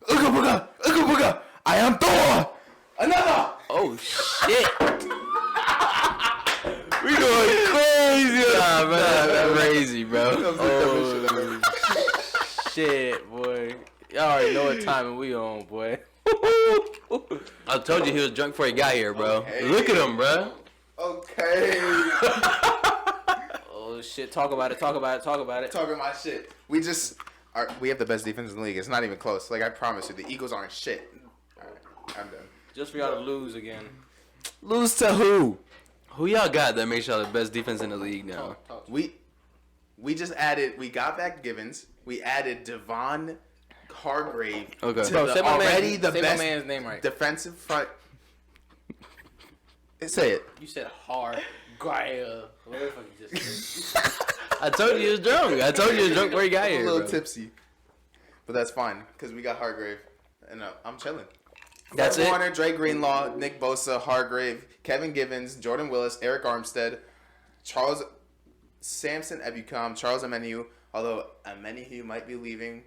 Ooga booga, ooga booga. I am Thor. Another. Oh shit! We going crazy. Nah, bro, that's crazy, bro. Oh, Shit, boy. Y'all already know what time we on, boy. I told you he was drunk before he got here, bro. Okay. Look at him, bro. Okay. Oh shit! Talk about it. Talk about it. Talk about it. Talking my shit. We have the best defense in the league. It's not even close. Like, I promise you, the Eagles aren't shit. All right, I'm done. Just for y'all to lose again. Lose to who? Who y'all got that makes y'all the best defense in the league now? We just added. We got back Givens. We added Devon Hargrave. Okay. To Bro, the say my already the say best my man's name right. defensive front. Say it. You said hard. Whatever the fuck you just said. I told you he was drunk. I told you he was drunk before he got I'm here. a little bro. tipsy, but that's fine because we got Hargrave, and I'm chilling. That's Fred it? Warner, Dre Greenlaw, Nick Bosa, Hargrave, Kevin Givens, Jordan Willis, Eric Armstead, Charles Samson Ebukam, Charles Amenu. Although Amenu might be leaving.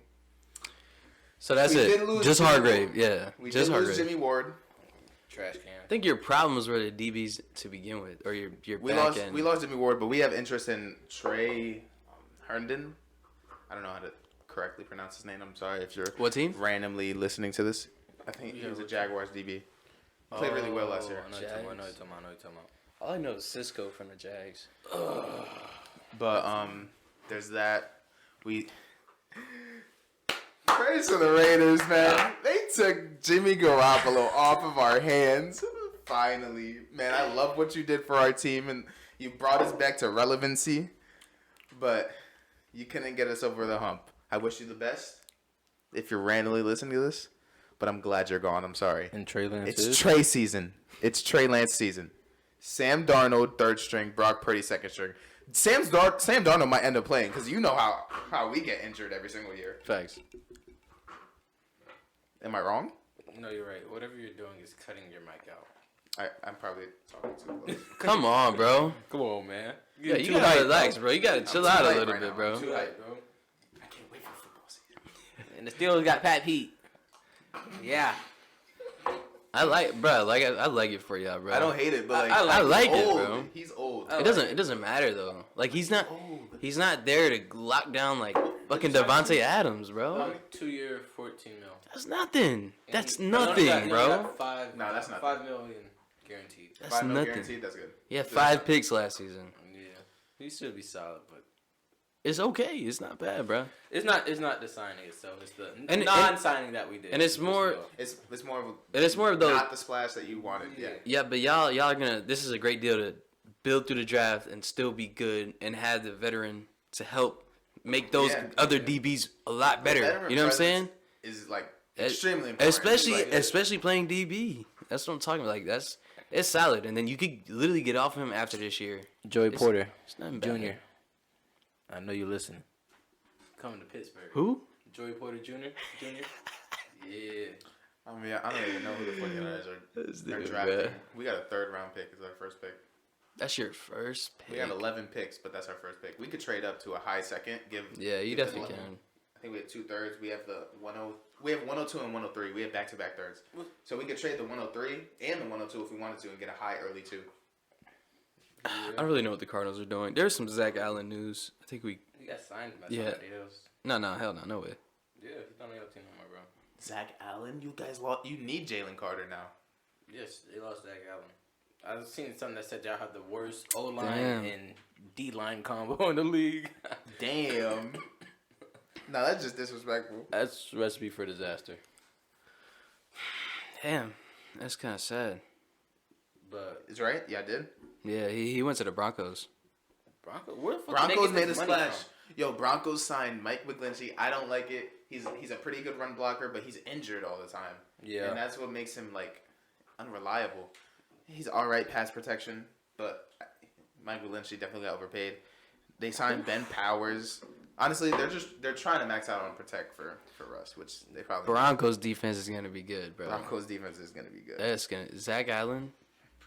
So that's We it. did lose Just Jimmy Hargrave. Ward. Yeah. We just did Hargrave. lose Jimmy Ward. Trash can. I think your problems were the DBs to begin with, or your back end. We lost Jimmy Ward, but we have interest in Trey Herndon. I don't know how to correctly pronounce his name. I'm sorry if you're What team? randomly listening to this. I think he was a Jaguars DB. He played really well last year. I know you're talking about. All I know is Cisco from the Jags. But there's that. Praise to the Raiders, man. They took Jimmy Garoppolo off of our hands. Finally, man, I love what you did for our team, and you brought us back to relevancy. But you couldn't get us over the hump. I wish you the best. If you're randomly listening to this, but I'm glad you're gone. I'm sorry. And Trey Lance. It's Trey season. It's Trey Lance season. Sam Darnold, third string. Brock Purdy, second string. Sam Darnold might end up playing because you know how we get injured every single year. Facts. Am I wrong? No, you're right. Whatever you're doing is cutting your mic out. I'm probably talking too close. Come on, bro. Come on, man. Yeah, you gotta relax, bro. You gotta chill out a little bit, bro. I'm too hyped, bro. I can't wait for football season. And the Steelers got Pat Pete. Yeah. I like it for y'all, bro. I don't hate it, but I like it, old. bro. He's old. It doesn't matter though. Like he's not there to lock down like fucking Devontae Adams, bro. 2-year, 14 mil. That's nothing. That's And nothing, bro. No, that's not. $5 million guaranteed. That's $5 million nothing. guaranteed. That's good. He had 5 picks last season. Yeah, he should be solid, but It's okay. It's not bad, bro. it's not the signing itself. It's the And- non-signing that we did. and it's more- It's more of a, And it's more of the not the splash that you wanted. Yeah. Yeah, but y'all are gonna. This is a great deal to build through the draft and still be good and have the veteran to help make those other DBs a lot better. Veteran You know what I'm saying? Is like extremely important. Especially playing DB. That's what I'm talking about. Like it's solid, and then you could literally get off him after this year. Joey Porter It's nothing bad. Jr. I know you listen. Coming to Pittsburgh. Who? Joey Porter Jr. Yeah. I mean, I don't even know who the 49ers This are dude, drafting. man. We got a 3rd round pick as our first pick. That's your first pick. We got 11 picks, but that's our first pick. We could trade up to a high second. Yeah, you give definitely them- can. I think we have 2/3. We have the 10. We have 102 and 103. We have back-to-back thirds. So we could trade the 103 and the 102 if we wanted to and get a high early too. I don't really know what the Cardinals are doing. There's some Zach Allen news. I think we. He got signed by Yeah. somebody else. No, hell no, no way. Yeah, he's not on your team no more, bro. Zach Allen, you guys lost. You need Jalen Carter now. Yes, they lost Zach Allen. I've seen something that said y'all have the worst O-line Damn. and D-line combo in the league. Damn. No, that's just disrespectful. That's a recipe for disaster. Damn, that's kind of sad. But Is right? Yeah, I did. Yeah, he went to the Broncos. Where the fuck Broncos did they made get a this money splash. from? Yo, Broncos signed Mike McGlinchey. I don't like it. He's a pretty good run blocker, but he's injured all the time. Yeah. And that's what makes him like unreliable. He's all right pass protection, but Mike McGlinchey definitely got overpaid. They signed Ben Powers. Honestly, they're trying to max out on protect for Russ, which they probably Broncos defense is gonna be good, bro. Broncos defense is gonna be good. That's gonna Zach Allen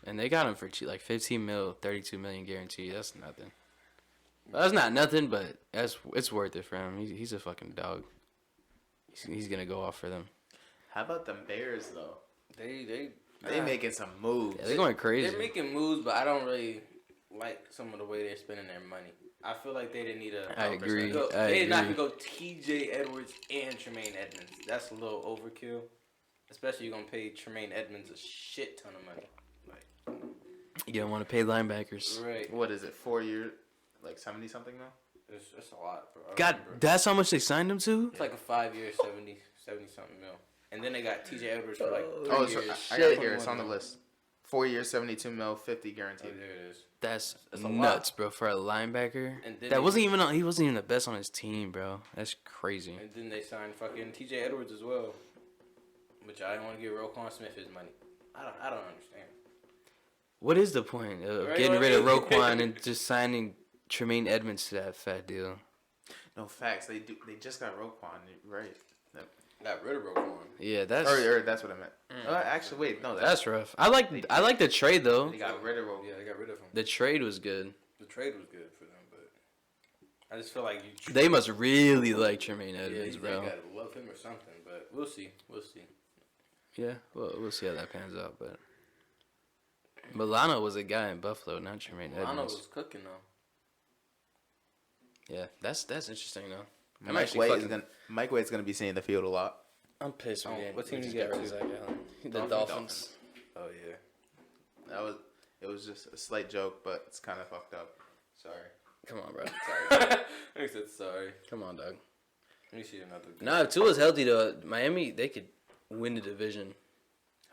And they got him for cheap, like 15 mil, 32 million guaranteed. That's nothing. That's not nothing, but it's worth it for him. He's a fucking dog. He's gonna go off for them. How about them Bears though? They making some moves. Yeah, they're going crazy. They're making moves, but I don't really like some of the way they're spending their money. I feel like they didn't need a. I agree. They did not go T.J. Edwards and Tremaine Edmonds. That's a little overkill. Especially you're gonna pay Tremaine Edmonds a shit ton of money. Like, you don't want to pay linebackers. right? What is it? 4 years, like 70 something now. It's a lot, bro. God, that's how much they signed him to. It's like a 5 year, 70 something mil. And then they got T.J. Edwards for like 3 Oh, years. so I got it here. It's on the list. 4 years, 72 mil, 50 guaranteed. Oh, there it is. That's a nuts, lot. bro, for a linebacker. And then That wasn't even he wasn't even the best on his team, bro. That's crazy. And then they signed fucking T.J. Edwards as well, which I didn't want to give Roquan Smith his money. I don't understand. What is the point of Right, getting rid of right. Roquan and just signing Tremaine Edmonds to that fat deal? No facts. They just got Roquan right. Got rid of Roquan. Yeah, that's Or that's what I meant. Actually, wait, no, that's rough. I like the trade though. They got rid of Roquan. Yeah, they got rid of him. The trade was good. The trade was good for them, but I just feel like you. They must really like Tremaine Yeah, Edmonds, you bro. gotta love him or something, but we'll see. We'll see. Yeah, well, we'll see how that pans out. But Milano was a guy in Buffalo, not Tremaine Lano Edmonds. was cooking though. Yeah, that's interesting though. I'm Mike actually White fucking. is gonna Mike White's gonna be seeing the field a lot. I'm pissed. Oh, Man. what team We you just got rid of to? Zach Allen. The Dolphins? Dolphins. Oh yeah. It was just a slight joke, but it's kind of fucked up. Sorry. Come on, bro. Sorry. I said sorry. Come on, dog. Let me see another. Nah, if Tua's healthy though, Miami they could win the division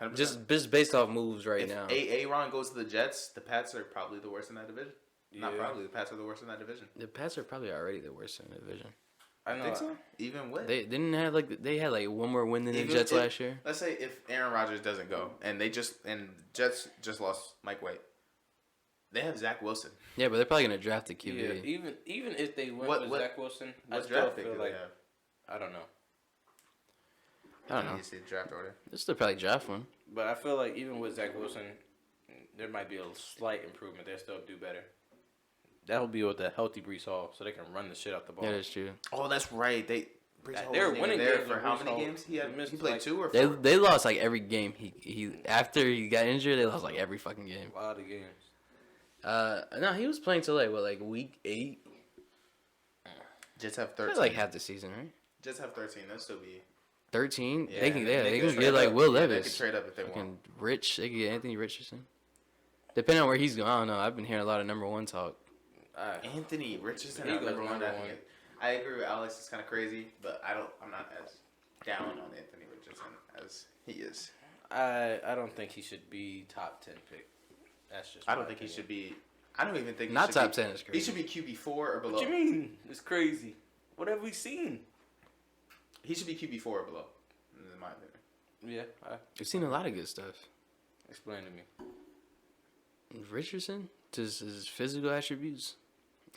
100%. just based off moves right if now. Aaron goes to the Jets, the Pats are probably the worst in that division. Not Yeah. probably. The Pats are the worst in that division. The Pats are probably already the worst in the division. I know. Think so? Even with They didn't have they had like one more win than the Even Jets if- last year. Let's say if Aaron Rodgers doesn't go, and Jets just lost Mike White, they have Zach Wilson. Yeah, but they're probably gonna draft the Yeah, QB. even if they went What- with Zach Wilson, I What still draft pick feel do like they have? I don't know. I don't know. You see the draft order. They'll still probably draft one. But I feel like even with Zach Wilson, there might be a slight improvement. They'll still do better. That'll be with the healthy Brees Hall, so they can run the shit out the ball. Yeah, that's true. Oh, that's right. They They're winning there games for with how Brees many Hall. games? He missed, played like, 2 or 4. They lost like every game. He after he got injured, they lost like every fucking game. A lot of games. No, he was playing till like week 8. Jets have That's 13. like half the season, right? Jets have 13. That'll still be. 13. Yeah, they can they can can get trade like up. Will Yeah, they Levis. can trade up if they want. Fucking Rich. They can get Anthony Richardson. Depending on where he's going, I don't know. I've been hearing a lot of number 1 talk. Anthony Richardson, He at goes number 1. number I one. think I agree with Alex. It's kind of crazy, but I'm not as down on Anthony Richardson as he is. I don't think he should be top 10 pick. That's just. I my don't think he opinion. should be. I don't even think Not he should top be, 10 is crazy. He should be QB4 or below. What you mean? It's crazy. What have we seen? He should be QB4 or below, in my opinion. Yeah, We've seen a lot of good stuff. explain to me. Richardson, just his physical attributes,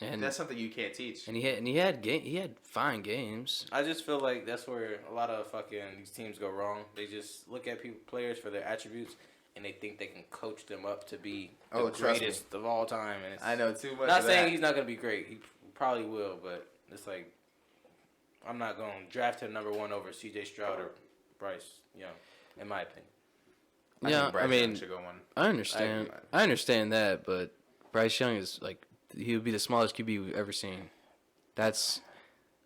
and That's something you can't teach. he had fine games. I just feel like that's where a lot of fucking these teams go wrong. They just look at players for their attributes, and they think they can coach them up to be the Oh, trust me. greatest of all time. And it's, I know too much. Not of saying that. he's not gonna be great. He probably will, but it's like I'm not going to draft him number 1 over C.J. Stroud or Bryce Young, in my opinion. Yeah, think Bryce I mean, Young should go 1. I understand. I understand that, but Bryce Young is like he would be the smallest QB we've ever seen. That's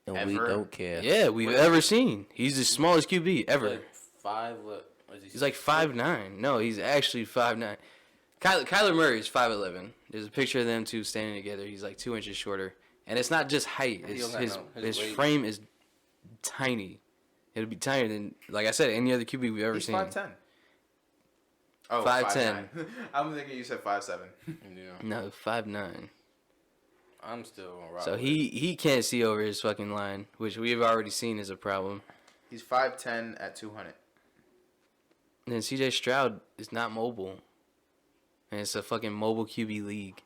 And we Ever? don't care. yeah, we've ever seen. He's the smallest QB ever. Like 5. What is he? He's like 5'9". No, he's actually 5'9". Kyler Murray is 5'11". There's a picture of them two standing together. He's like 2 inches shorter, and it's not just height. He It's don't got his weight. frame is tiny. It'll be tinier than, like I said, any other QB we've ever He's seen. 5'10". Oh, 5'10". 5'9". I'm thinking you said 5'7". Yeah. No, 5'9". I'm still gonna rock So with it. he can't see over his fucking line, which we've already seen is a problem. He's 5'10" at 200. And then C.J. Stroud is not mobile, and it's a fucking mobile QB league.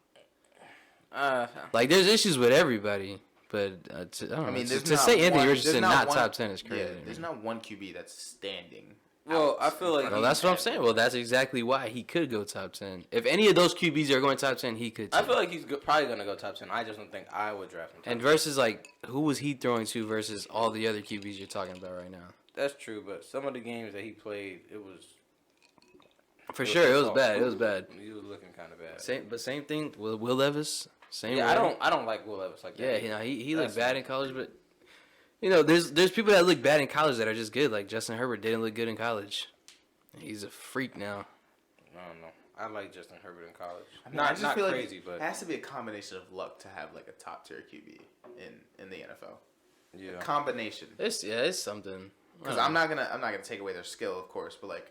Like there's issues with everybody, but I don't know. I mean, to there's to not say Anthony one- Richardson there's not one- top 10 is crazy. Yeah, there's not one QB that's standing Well, I feel like Well, that's what I'm saying. Well, that's exactly why he could go top 10. If any of those QBs are going top 10, he could. I feel like he's probably gonna go top 10. I just don't think I would draft him. And versus like who was he throwing to versus all the other QBs you're talking about right now? That's true, but some of the games that he played, it was bad. It was bad. He was looking kind of bad. Same thing. Will Levis. Same. Yeah, way. I don't like Will Levis like that. Yeah, he looked bad in college, but there's people that look bad in college that are just good. Like Justin Herbert didn't look good in college. He's a freak now. I don't know. I like Justin Herbert in college. I mean, I just feel crazy, like but it has to be a combination of luck to have like a top tier QB in the NFL. yeah, A combination. It's something. Because I'm not gonna take away their skill, of course, but like,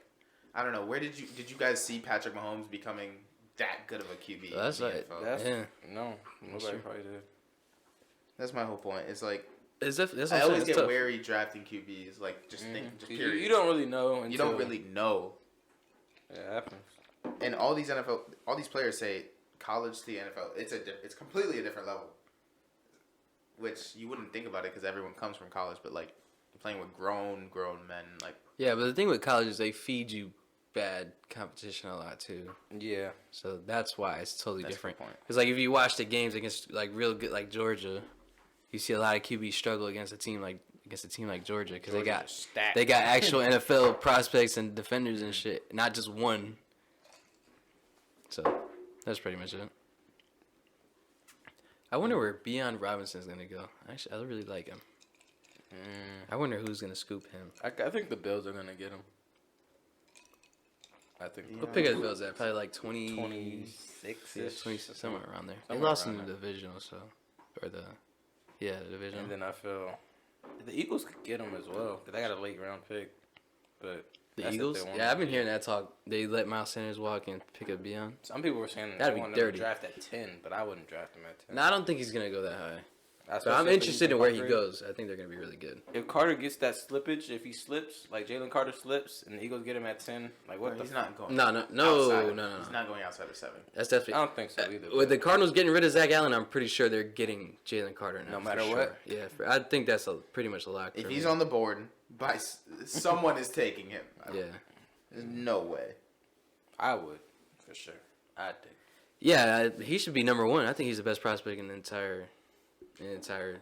I don't know. Where did you guys see Patrick Mahomes becoming that good of a QB? That's in the right. NFL? No, nobody probably did. That's my whole point. It's like That's what I I'm always saying. get It's tough. wary drafting QBs. Like just think, just You period. don't really know. Until, You don't really know. Yeah, it happens. And all these players say college to the NFL. It's completely a different level. Which you wouldn't think about it because everyone comes from college, but like you're playing with grown men. Like Yeah, but the thing with college is they feed you bad competition a lot too. Yeah. So that's why it's totally That's a different. good point. Because like if you watch the games against like real good like Georgia, you see a lot of QBs struggle against a team like Georgia because Georgia's stacked. they got actual NFL prospects and defenders and shit, not just one. So that's pretty much it. I wonder where Bijan Robinson's gonna go. Actually, I really like him. I wonder who's gonna scoop him. I think the Bills are gonna get him. I think. What pick of the Bills at? Probably like 20, 26 yeah, 20 somewhere around there. They Somewhere lost in around the there. divisional, so the division. And then I feel the Eagles could get him as well. 'Cause they got a late round pick, but The that's if Eagles? they want Yeah, I've been him. hearing that talk. They let Miles Sanders walk and pick up Bijan. Some people were saying That'd they be wanted him dirty. to draft at 10, but I wouldn't draft him at 10. No, I don't think he's gonna go that high. But Especially I'm if interested in where he Carter- goes. I think they're gonna be really good. If Carter gets that slippage, if he slips, like Jalen Carter slips, and the Eagles get him at 10, like what the he's not going. No. outside. He's not going outside of 7. That's I definitely. don't think so either. With the Cardinals getting rid of Zach Allen, I'm pretty sure they're getting Jalen Carter now. No for matter sure. what? Yeah, I think that's pretty much a lock. If for he's me. on the board, someone is taking him. Yeah. There's no way. I would, for sure. I think. Yeah, he should be number 1. I think he's the best prospect in the entire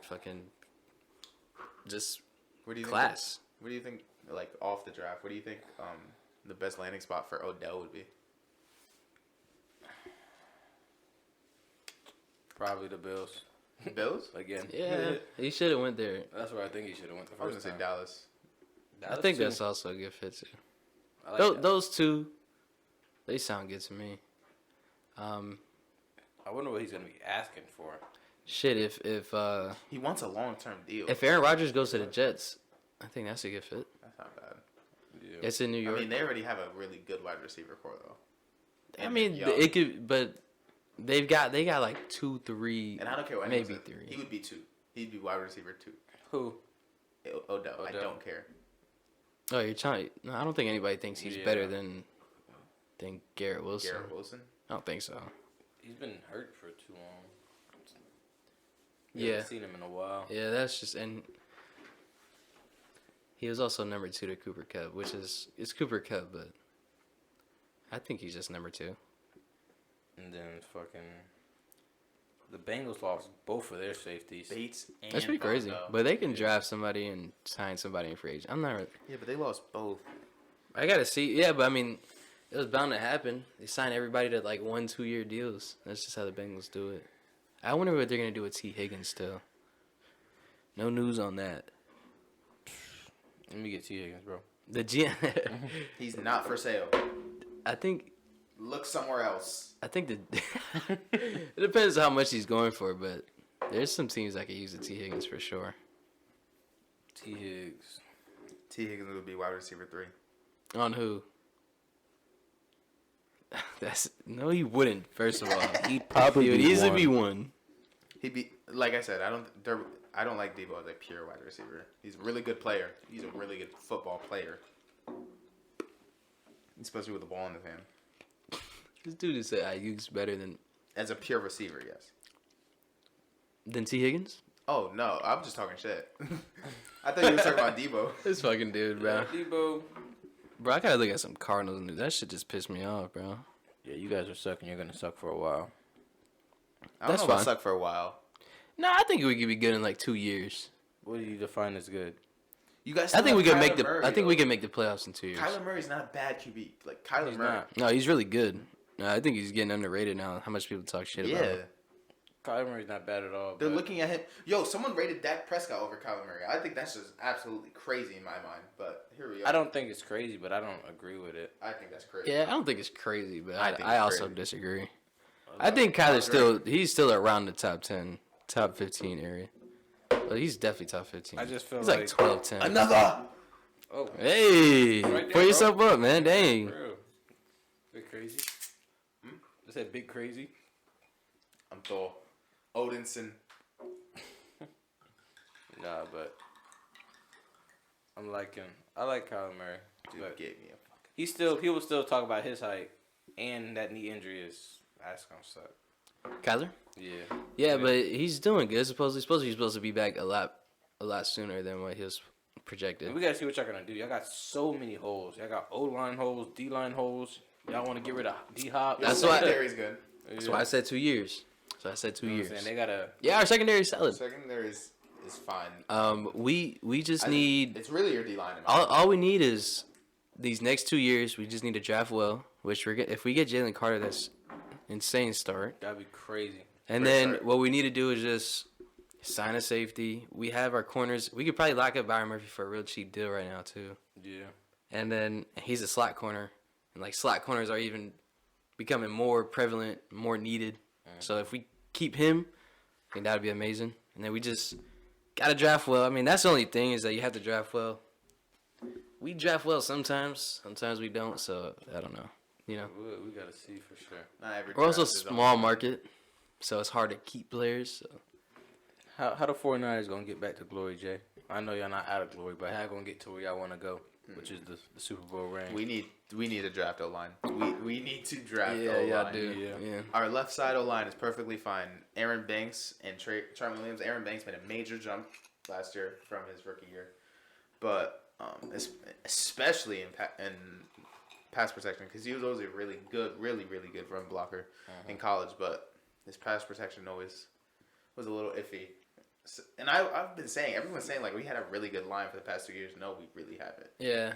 fucking just What do you class. Think, what do you think? Like off the draft, what do you think? The best landing spot for Odell would be. Probably the Bills. Bills? Again. Yeah, he should have went there. That's where I think he should have went the I was first gonna say time. Dallas. I think that's also a good fit too. I like that. Those two, they sound good to me. I wonder what he's gonna be asking for. Shit, if He wants a long-term deal. Aaron Rodgers goes to the Jets, I think that's a good fit. That's not bad. Yeah. It's in New York. I mean, they already have a really good wide receiver core though. I And mean, young. it could, but they got like 2, 3, And I don't care what maybe anyone says, 3. He would be 2. He'd be wide receiver 2. Who? Odell. I Odell. don't care. Oh, you're trying. No, I don't think anybody thinks he's Yeah. better than Garrett Wilson. Garrett Wilson. I don't think so. He's been hurt for too long. Yeah. Haven't seen him in a while. Yeah, that's just and he was also number 2 to Cooper Kupp, which is it's Cooper Kupp, but I think he's just number 2. And then fucking the Bengals lost both of their safeties. Bates and That's pretty crazy. Bondo. But they can draft somebody and sign somebody in free agent. I'm not. Yeah, but they lost both. I gotta see. Yeah, but I mean, it was bound to happen. They signed everybody to like 1-2 year deals. That's just how the Bengals do it. I wonder what they're gonna do with T. Higgins still. No news on that. Let me get T. Higgins, bro. The GM. He's not for sale. I think Look somewhere else. the it depends how much he's going for, but there's some teams that could use a T. Higgins for sure. T. Higgs. T. Higgins would be wide receiver 3. On who? No, he wouldn't. First of all, He'd probably he would be easily one. be one. He'd be like I said. I don't like Debo as a pure wide receiver. He's a really good player. He's a really good football player, especially with the ball in his hand. This dude is said Ayuk's better As a pure receiver, yes. than T. Higgins. Oh no, I'm just talking shit. I thought you were talking about Debo. This fucking dude, bro. Debo. Bro, I gotta look at some Cardinals news. That shit just pissed me off, bro. Yeah, you guys are sucking. You're gonna suck for a while. I don't That's know about fine. suck for a while. No, I think we could be good in like 2 years. What do you define as good? You guys. I think we can can make the. I think we can make the playoffs in 2 years. Kyler Murray's not a bad QB. Like Kyler He's Murray. not. No, he's really good. No, I think he's getting underrated now. How much people talk shit about Yeah. him. Kyler Murray's not bad at all. They're but looking at him. Yo, someone rated Dak Prescott over Kyler Murray. I think that's just absolutely crazy in my mind. But here we are. I don't think it's crazy, but I don't agree with it. I think that's crazy. Yeah, I don't think it's crazy, but I think I it's also crazy. disagree. I think Kyler's he's still around the top 10, top 15 area. But he's definitely top 15. I just feel he's like like 12, 10. Another. Oh, Hey, Right there, pull bro. yourself up, man. Dang. for real. Big crazy. Is that big crazy? I'm Thor. Odinson. Nah, but I like Kyler Murray. Dude But gave me a. people still talk about his height and that knee injury is that's gonna suck. Kyler? Yeah. Yeah, but he's doing good. He's supposed to be back a lot sooner than what he was projected. And we gotta see what y'all gonna do. Y'all got so many holes. Y'all got O line holes, D line holes. Y'all want to get rid of D Hop. That's why- Secondary's good. That's why I said 2 years. So I said 2 You know years. what I'm saying? They gotta. Yeah, our secondary is solid. Secondary is fine. We just I think need It's really your D line. all we need is these next 2 years. We just need to draft well, which if we get Jalen Carter, that's insane start. That'd be crazy. And Great then start. what we need to do is just sign a safety. We have our corners. We could probably lock up Byron Murphy for a real cheap deal right now too. Yeah. And then he's a slot corner, and like slot corners are even becoming more prevalent, more needed. So if we keep him, I think that'd be amazing. And then we just gotta draft well. I mean, that's the only thing is that you have to draft well. We draft well sometimes we don't. So I don't know. You know, We gotta see for sure. Not every we're also a draft is small on. market, so it's hard to keep players. So. How the 49ers gonna get back to glory, Jay? I know y'all not out of glory, but how gonna get to where y'all want to go, which is the Super Bowl ring? We need to draft O line. We need to draft Yeah, O-line. y'all do. Yeah. Our left side O line is perfectly fine. Aaron Banks and Trey Williams. Aaron Banks made a major jump last year from his rookie year, but especially in pass protection, because he was always a really good run blocker in college, but his pass protection always was a little iffy. And I've been saying, everyone's saying like we had a really good line for the past 2 years. No, we really haven't. Yeah,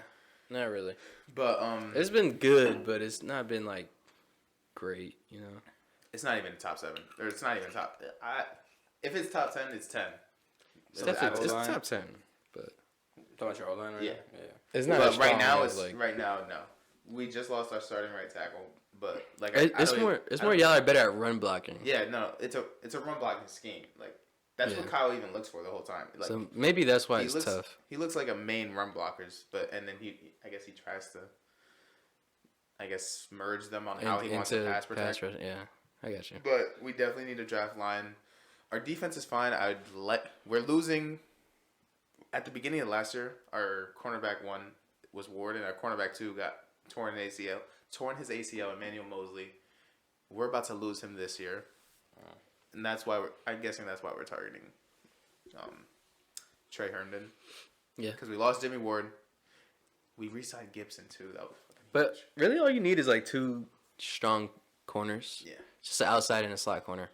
not really. But It's been good, but it's not been like great, you know. it's not even top 7, or it's not even top. If it's top 10, it's 10. It's So definitely it's O-line? top 10, but Talking about your O line right Yeah. now? Yeah. it's But not. as right strong now, as, right now, no. We just lost our starting right tackle, but like It's don't more. even- It's I more. don't- Y'all are better at run blocking. Yeah, no, it's a run blocking scheme. Like that's Yeah. what Kyle even looks for the whole time. Like So maybe that's why he it's looks tough. he looks like a main run blockers, but and then I guess he tries to merge them on how he wants to pass protect. Yeah, I got you. But we definitely need a draft line. Our defense is fine. We're losing. At the beginning of last year, our cornerback 1 was Ward, and our cornerback 2 got torn his ACL, Emmanuel Mosley. We're about to lose him this year, and that's why I'm guessing that's why we're targeting Trey Herndon. Yeah. Because we lost Jimmy Ward. We re-signed Gibson too. That was fucking But huge. really, all you need is like 2 strong corners. Yeah. Just an outside and a slot corner.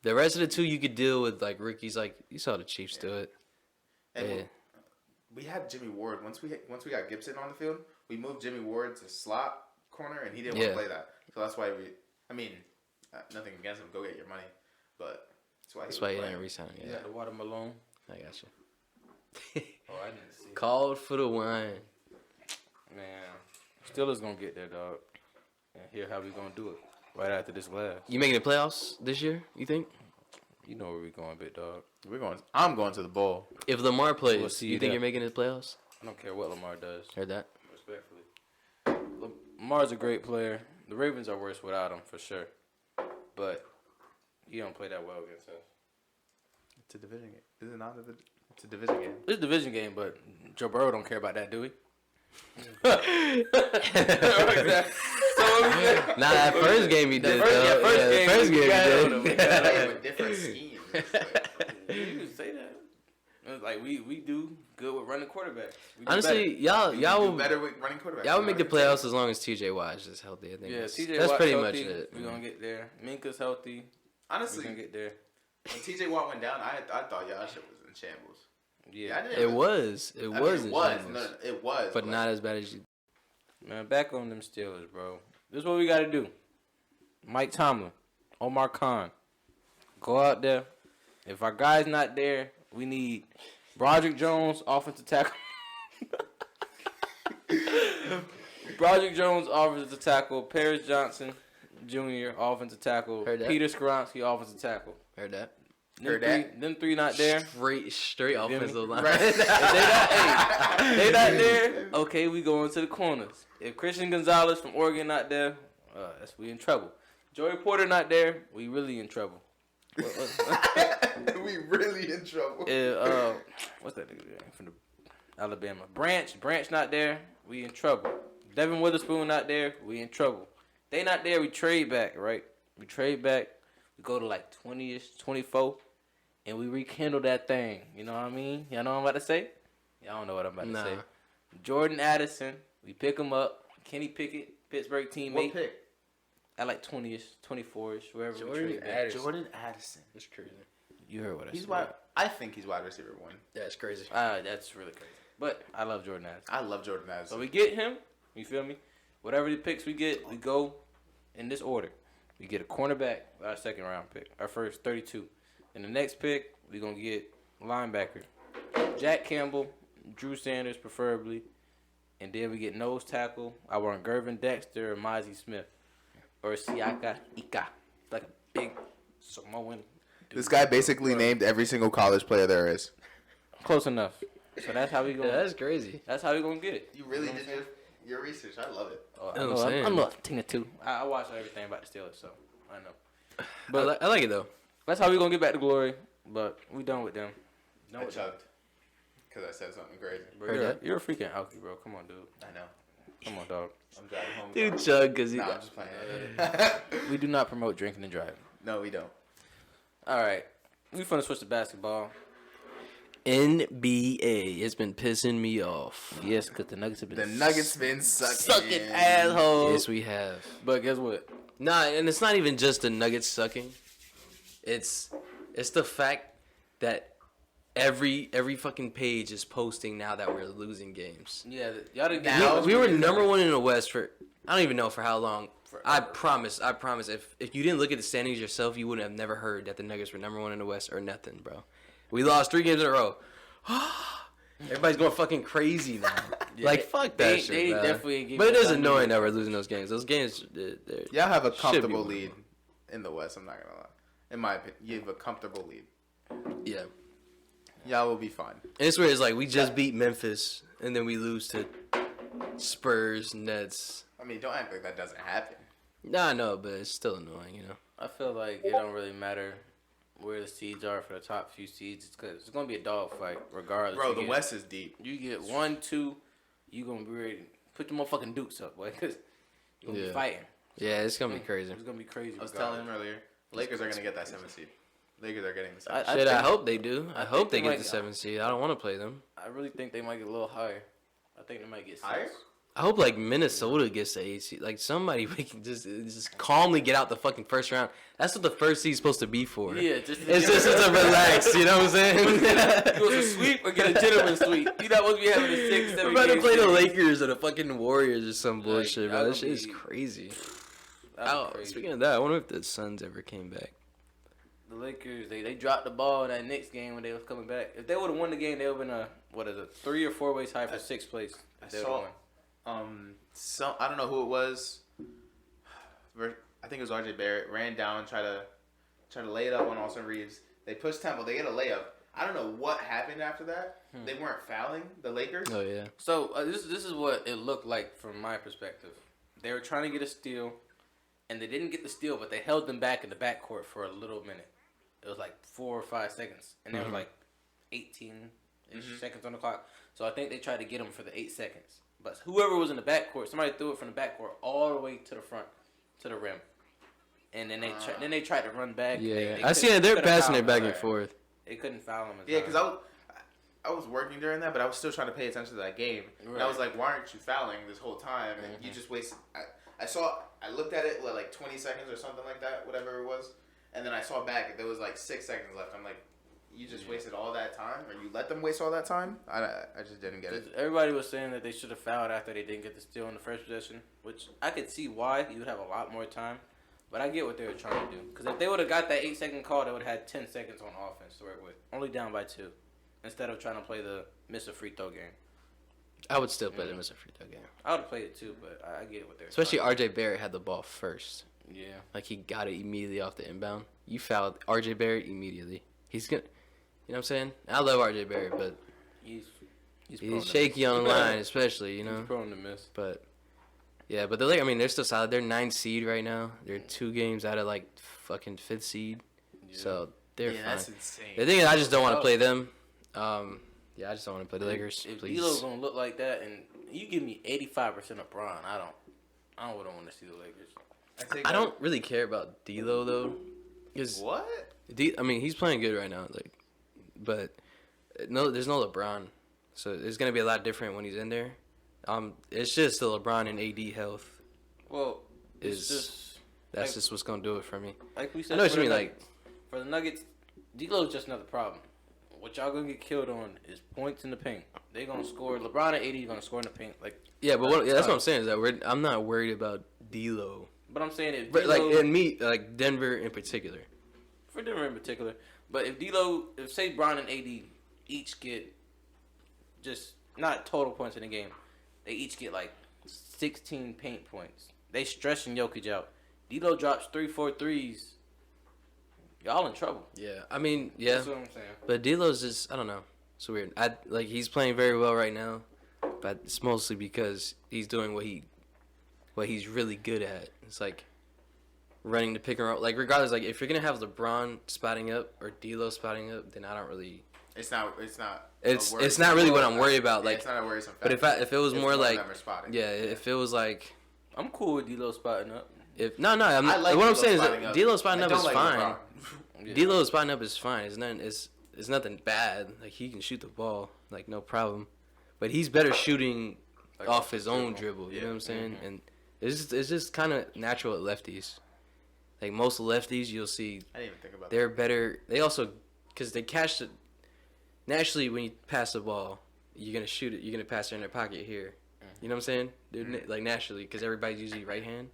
The rest of the 2 you could deal with like rookies. Like you saw the Chiefs do it. And Yeah. we had Jimmy Ward. Once we got Gibson on the field, we moved Jimmy Ward to slot corner, and he didn't want Yeah. to play that. So that's why nothing against him. Go get your money, but that's why you was didn't playing. resign. Yeah. Yeah, The watermelon. I got you. Oh, I didn't see. Called for the wine. Man, Steelers gonna get there, dog. And here how we gonna do it right after this last. You making the playoffs this year? You think? You know where we going, big dog. I'm going to the bowl. If Lamar plays, We'll see you you think there. you're making the playoffs? I don't care what Lamar does. Heard that? Respectfully. Lamar's a great player. The Ravens are worse without him for sure. But he don't play that well against us. It's a division game. Is it not? It's a division game. It's a division game, but Joe Burrow don't care about that, do he? Nah, that first game he did. first- though. yeah, first game the first we game got on he him. did. They have a different scheme. You can say that. Like we do good with running quarterbacks. We do Honestly, better. y'all do will better with running quarterbacks. y'all will make the playoffs as long as TJ Watt is just healthy. I think Yeah, that's TJ Watt's pretty healthy. much it. We're gonna get there. Minka's healthy. Honestly, We're gonna get there. when TJ Watt went down, I thought y'all shit was in shambles. Yeah, I didn't It really- was. It I mean, was. it in was. shambles. No, it was. But not as bad as you. man. Back on them Steelers, bro. This is what we gotta do. Mike Tomlin, Omar Khan, go out there. If our guy's not there, we need Broderick Jones, offensive tackle. Broderick Jones, offensive tackle. Paris Johnson, Jr., offensive tackle. Heard that. Peter Skoronski, offensive tackle. Heard that. Them three not there. Straight offensive line. Right. If they not there, okay, we going to the corners. If Christian Gonzalez from Oregon not there, we in trouble. Joey Porter not there, we really in trouble. We really in trouble. What's that nigga name from the Alabama? Branch not there, we in trouble. Devin Witherspoon not there, we in trouble. They not there, we trade back, right? We trade back, we go to like 20-ish, 24, and we rekindle that thing. You know what I mean? Y'all know what I'm about to say? Y'all don't know what I'm about to say. Jordan Addison, we pick him up. Kenny Pickett, Pittsburgh teammate. What pick? At like 20-ish, 24-ish, wherever we Jordan trade back. Addison. Jordan Addison. That's crazy. You heard what I He's said. wide. I think he's wide receiver 1. That's crazy. That's really crazy. But I love Jordan Addison. I love Jordan Addison. So we get him. You feel me? Whatever the picks we get, we go in this order. We get a cornerback, our second round pick, our first 32. And the next pick, we're going to get linebacker. Jack Campbell, Drew Sanders preferably. And then we get nose tackle. I want Gervin Dexter or Mozzie Smith. Or Siaka Ika. Like a big Samoan dude. This guy basically named every single college player there is. Close enough. So that's how we going. Yeah, that's crazy. That's how we gonna get it. You really You know did what I'm your research. I love it. Oh, You know what I'm saying? I'm a Tina too. I watch everything about the Steelers, so I know. But I like it though. that's how we gonna get back to glory. But we done with them. I chugged because I said something crazy. Bro, Heard that. you're a freaking alky, bro. Come on, dude. I know. Come on, dog. I'm driving home. Dude, chug because he. Nah, I'm just playing. We do not promote drinking and driving. No, we don't. All right, we finna switch to basketball. NBA, it's been pissing me off. Yes, because the Nuggets have been The Nuggets been sucking assholes. Yes, we have. But guess what? Nah, and it's not even just the Nuggets sucking. It's the fact that every fucking page is posting now that we're losing games. Yeah, y'all didn't get Now- We were number one in the West for I don't even know for how long. I promise. If you didn't look at the standings yourself, you wouldn't have never heard that the Nuggets were number one in the West or nothing, bro. We lost 3 games in a row. Everybody's going fucking crazy now. Like fuck that shit. They bro. definitely ain't give But it us is that annoying number. that we're losing those games. Those games, Y'all have a should be comfortable winning. lead in the West. I'm not gonna lie. In my opinion, you have a comfortable lead. yeah. Y'all will be fine. And it's weird. It's like we just beat Memphis and then we lose to Spurs, Nets. I mean, don't act like that doesn't happen. Nah, no, but it's still annoying, you know. I feel like it don't really matter where the seeds are for the top few seeds. It's because it's gonna be a dog fight regardless. Bro, You the get- West is deep. You get 1, 2, you gonna be ready. Put the motherfucking dukes up, boy, because you gonna be Yeah. fighting. Yeah, it's gonna be crazy. It's gonna be crazy. I was telling him earlier, Lakers are gonna get that 7th seed. Lakers are getting the 7th. I Shit, I think- hope they do. I I hope think they they get might- the 7th seed. I don't want to play them. I really think they might get a little higher. I think they might get 6. Higher? I hope like Minnesota gets the 8th seed. Like somebody we can just calmly get out the fucking first round. That's what the first seed's supposed to be for. Yeah, just It's just to relax. You know what I'm saying? you want a sweep or get a gentleman sweep? You not supposed to be having a 6, 7 We're about to game play the series. Lakers or the fucking Warriors or some bullshit, bro. that'll That shit is be- crazy. That'd be Oh, crazy. speaking of that, I wonder if the Suns ever came back. The Lakers, they dropped the ball in that Knicks game when they was coming back. If they would have won the game, they would have been a 3 or 4 way tie for 6th place. I If they would've saw, won. I don't know who it was. I think it was RJ Barrett. Ran down, try to lay it up on Austin Reeves. They pushed Temple. They get a layup. I don't know what happened after that. They weren't fouling the Lakers. Oh yeah. So this is what it looked like from my perspective. They were trying to get a steal, and they didn't get the steal, but they held them back in the backcourt for a little minute. It was like 4 or 5 seconds, and there was like 18-ish seconds on the clock. So I think they tried to get them for the 8 seconds. But whoever was in the backcourt, somebody threw it from the backcourt all the way to the front, to the rim. And then they tried to run back. Yeah, They I see it. They're couldn't passing foul it back him. and forth. They couldn't foul him. Yeah, because I was working during that, but I was still trying to pay attention to that game. Right. And I was like, why aren't you fouling this whole time? And you just wasted. I looked at it like 20 seconds or something like that, whatever it was, and then I saw back there was like 6 seconds left. I'm like, you just wasted all that time, or you let them waste all that time? I just didn't get it. Everybody was saying that they should have fouled after they didn't get the steal in the first possession, which I could see why you would have a lot more time. But I get what they were trying to do. Because if they would have got that 8-second call, they would have had 10 seconds on offense to work with. Only down by 2. Instead of trying to play the miss a free throw game. I would still play the miss a free throw game. I would have played it too, but I get what they're Especially trying RJ Barrett had the ball first. Yeah. Like, he got it immediately off the inbound. You fouled RJ Barrett immediately. He's going to, you know what I'm saying? I love RJ Barrett, but He's shaky on the line, especially, you know? He's prone to miss. But, yeah, but they're still solid. They're 9th seed right now. They're 2 games out of, like, fucking 5th seed. Yeah. So, they're fine. That's insane. The thing is, I just don't want to play them. Yeah, I just don't want to play the Lakers. If please. D'Lo's gonna look like that, and you give me 85% of Bron, I don't want to see the Lakers. I don't really care about D'Lo though. What? I mean, he's playing good right now. Like, but no, there's no LeBron, so it's gonna be a lot different when he's in there. It's just the LeBron and AD health. Well, that's just what's gonna do it for me. Like we said, I know what you mean. Like, for the Nuggets, D'Lo's just another problem. What y'all gonna get killed on is points in the paint. They gonna score. LeBron and AD gonna score in the paint. Like, yeah, but that's what I'm saying is that I'm not worried about D'Lo. But I'm saying if but D'Lo, like Denver in particular. For Denver in particular, but if say Bron and AD each get just not total points in the game, they each get like 16 paint points. They stressing Jokic out. D'Lo drops 3-4 threes. Y'all in trouble. Yeah, I mean, yeah. That's what I'm saying. But D'Lo's just, I don't know. It's weird. He's playing very well right now, but it's mostly because he's doing what he's really good at. It's like running the pick and roll. Like, regardless, like, if you're gonna have LeBron spotting up or D'Lo spotting up, then I don't really. It's not really what I'm worried about. Like, it's not a worrisome but factor. if it was more like, yeah, if it was like, I'm cool with D'Lo spotting up. I'm not. What I'm saying is that D'Lo spotting up is fine. Yeah. D'Lo spotting up is fine. It's nothing bad. Like, he can shoot the ball, like, no problem. But he's better shooting like off his own dribble. You know what I'm saying? Mm-hmm. And it's just kind of natural at lefties. Like, most lefties, you'll see. I didn't even think about they're better. They also, because they catch it. Naturally, when you pass the ball, you're gonna shoot it. You're gonna pass it in their pocket here. You know what I'm saying? Like, naturally, because everybody's usually right hand.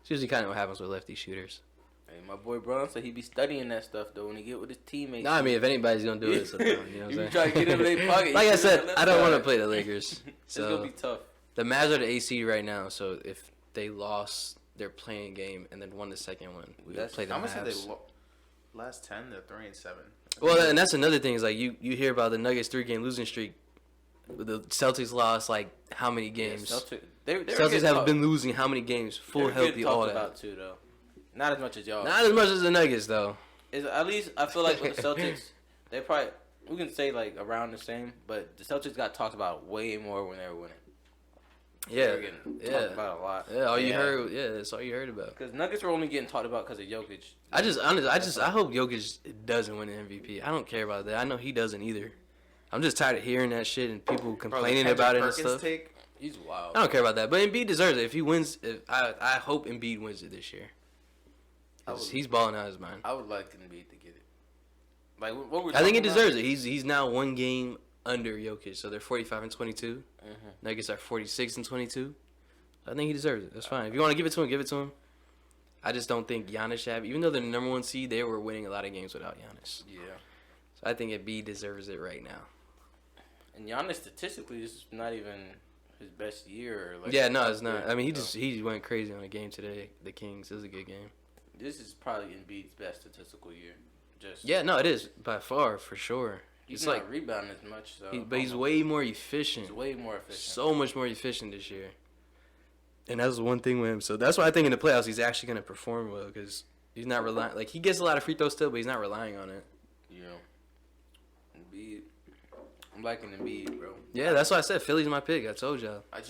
It's usually kind of what happens with lefty shooters. Hey, my boy Bron said he be studying that stuff though when he get with his teammates. No, I mean, if anybody's gonna do it, it's LeBron. You know what I'm saying? Try to get him in their pocket. Like I said, I don't want to play the Lakers. So it's gonna be tough. The Mavs are the AC right now, so if they lost their playing game and then won the second one, we would play the How much Mavs. did they last 10? They're 3-7. Well, and that's another thing is like you hear about the Nuggets 3-game losing streak. The Celtics lost like how many games? Yeah, Celtics have been losing how many games? Full healthy, all that. About too though. Not as much as y'all. Not as much as the Nuggets though. At least I feel like with the Celtics, they probably we can say like around the same, but the Celtics got talked about way more when they were winning. Yeah, talked about a lot. Yeah, all you heard. Yeah, that's all you heard about. Because Nuggets were only getting talked about because of Jokic. I hope Jokic doesn't win the MVP. I don't care about that. I know he doesn't either. I'm just tired of hearing that shit and people complaining about it and stuff. He's wild. I don't care about that. But Embiid deserves it. If he wins, I hope Embiid wins it this year. He's balling out his mind. I would like Embiid to get it. Like what we're I think he deserves it. He's now one game under Jokic, so they're 45-22. Mm-hmm. Nuggets are 46-22. I think he deserves it. That's fine. If you want to give it to him, give it to him. I just don't think Giannis should have. Even though they're the number 1 seed, they were winning a lot of games without Giannis. Yeah. So I think Embiid deserves it right now. And Giannis statistically, this is not even his best year. Like, yeah, no, it's not. I mean, he went crazy on a game today. The Kings. It was a good game. This is probably Embiid's best statistical year. Yeah, no, it is by far for sure. He's it's not like rebounding as much, so but he's way more efficient. He's way more efficient. So much more efficient this year. And that's one thing with him. So that's why I think in the playoffs he's actually going to perform well because he's not relying. Like he gets a lot of free throws still, but he's not relying on it. Yeah. Embiid. I'm liking Embiid, bro. Yeah, that's why I said Philly's my pick. I told y'all. I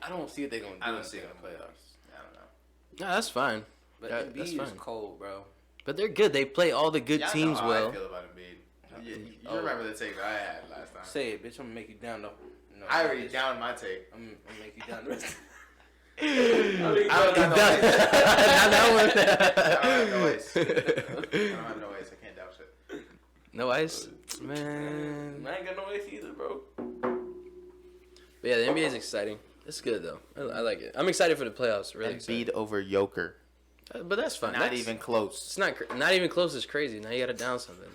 don't see what they're gonna do. I don't see it in the playoffs. I don't know. No, that's fine. But Embiid is cold, bro. But they're good. They play all the good teams know how well. I feel about Embiid. You remember the take that I had last time. Say it, bitch. I'm gonna make you down though. No, I already bitch. downed my take. I'm gonna make you down the rest. I don't got no ice. I don't have no ice. I can't down shit. No ice, man. I ain't got no ice either, bro. But yeah, the NBA is exciting. It's good though. I like it. I'm excited for the playoffs. Really excited. Embiid over Joker. But that's fine. Not even close. It's not even close. Is crazy. Now you gotta down something.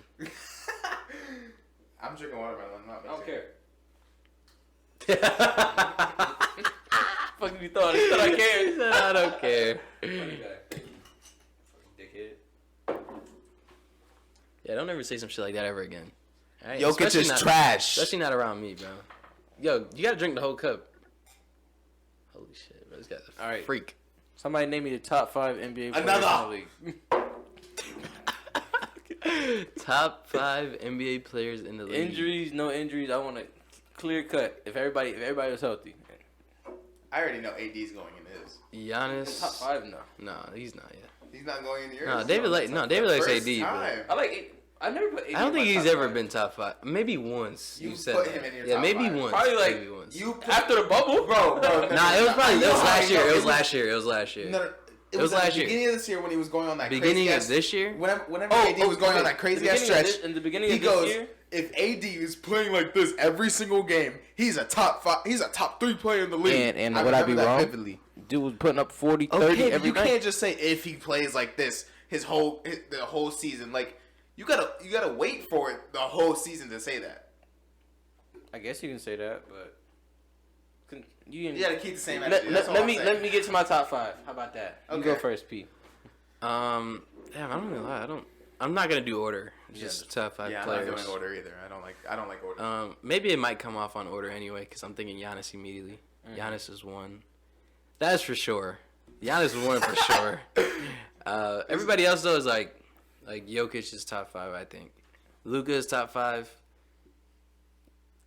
I'm drinking watermelon. I don't care. Fucking you thought I cared. I don't care. Funny guy. Dickhead. Yeah, don't ever say some shit like that ever again. Right? Jokic is trash. Especially not around me, bro. Yo, you gotta drink the whole cup. Holy shit, bro. This guy's a All right. freak. Somebody name me the top 5 NBA players Another. in the league. Top 5 NBA players in the league. Injuries, no injuries. I want a clear cut. If everybody was healthy. I already know AD's going in his. Giannis. Top 5 no. No, he's not yet. He's not going in yours. No, David likes First AD. time. I like it. I never put AD I don't in think my he's top ever 5. been top 5. Maybe once. You said put that. him in your Yeah, top maybe 5. once. Probably like maybe once. You put, after the bubble, bro. Nah, it was probably that was last year. It was last year. year. It was last year. No, It was at last the year. beginning of this year when he was going on that Beginning crazy of this year. Whenever AD was going on that crazy ass stretch, in the beginning he of this goes, year, if AD is playing like this every single game, he's a top 5. He's a top 3 player in the league. And would I be remember that wrong? vividly. dude was putting up 40, 30 Okay, but every you night. can't just say if he plays like this the whole season. Like you gotta wait for it the whole season to say that. I guess you can say that, but you gotta keep the same Let, attitude. That's let, all let I'm me saying. let me get to my top 5. How about that? You Okay. go first, P. Damn, I don't know. I'm not gonna do order. Just top 5 Yeah, I'm players. not doing order either. I don't like order. Maybe it might come off on order anyway, because I'm thinking Giannis immediately. Giannis is 1. That's for sure. Giannis is 1 for sure. Everybody else though is like Jokic is top 5. I think Luka is top 5.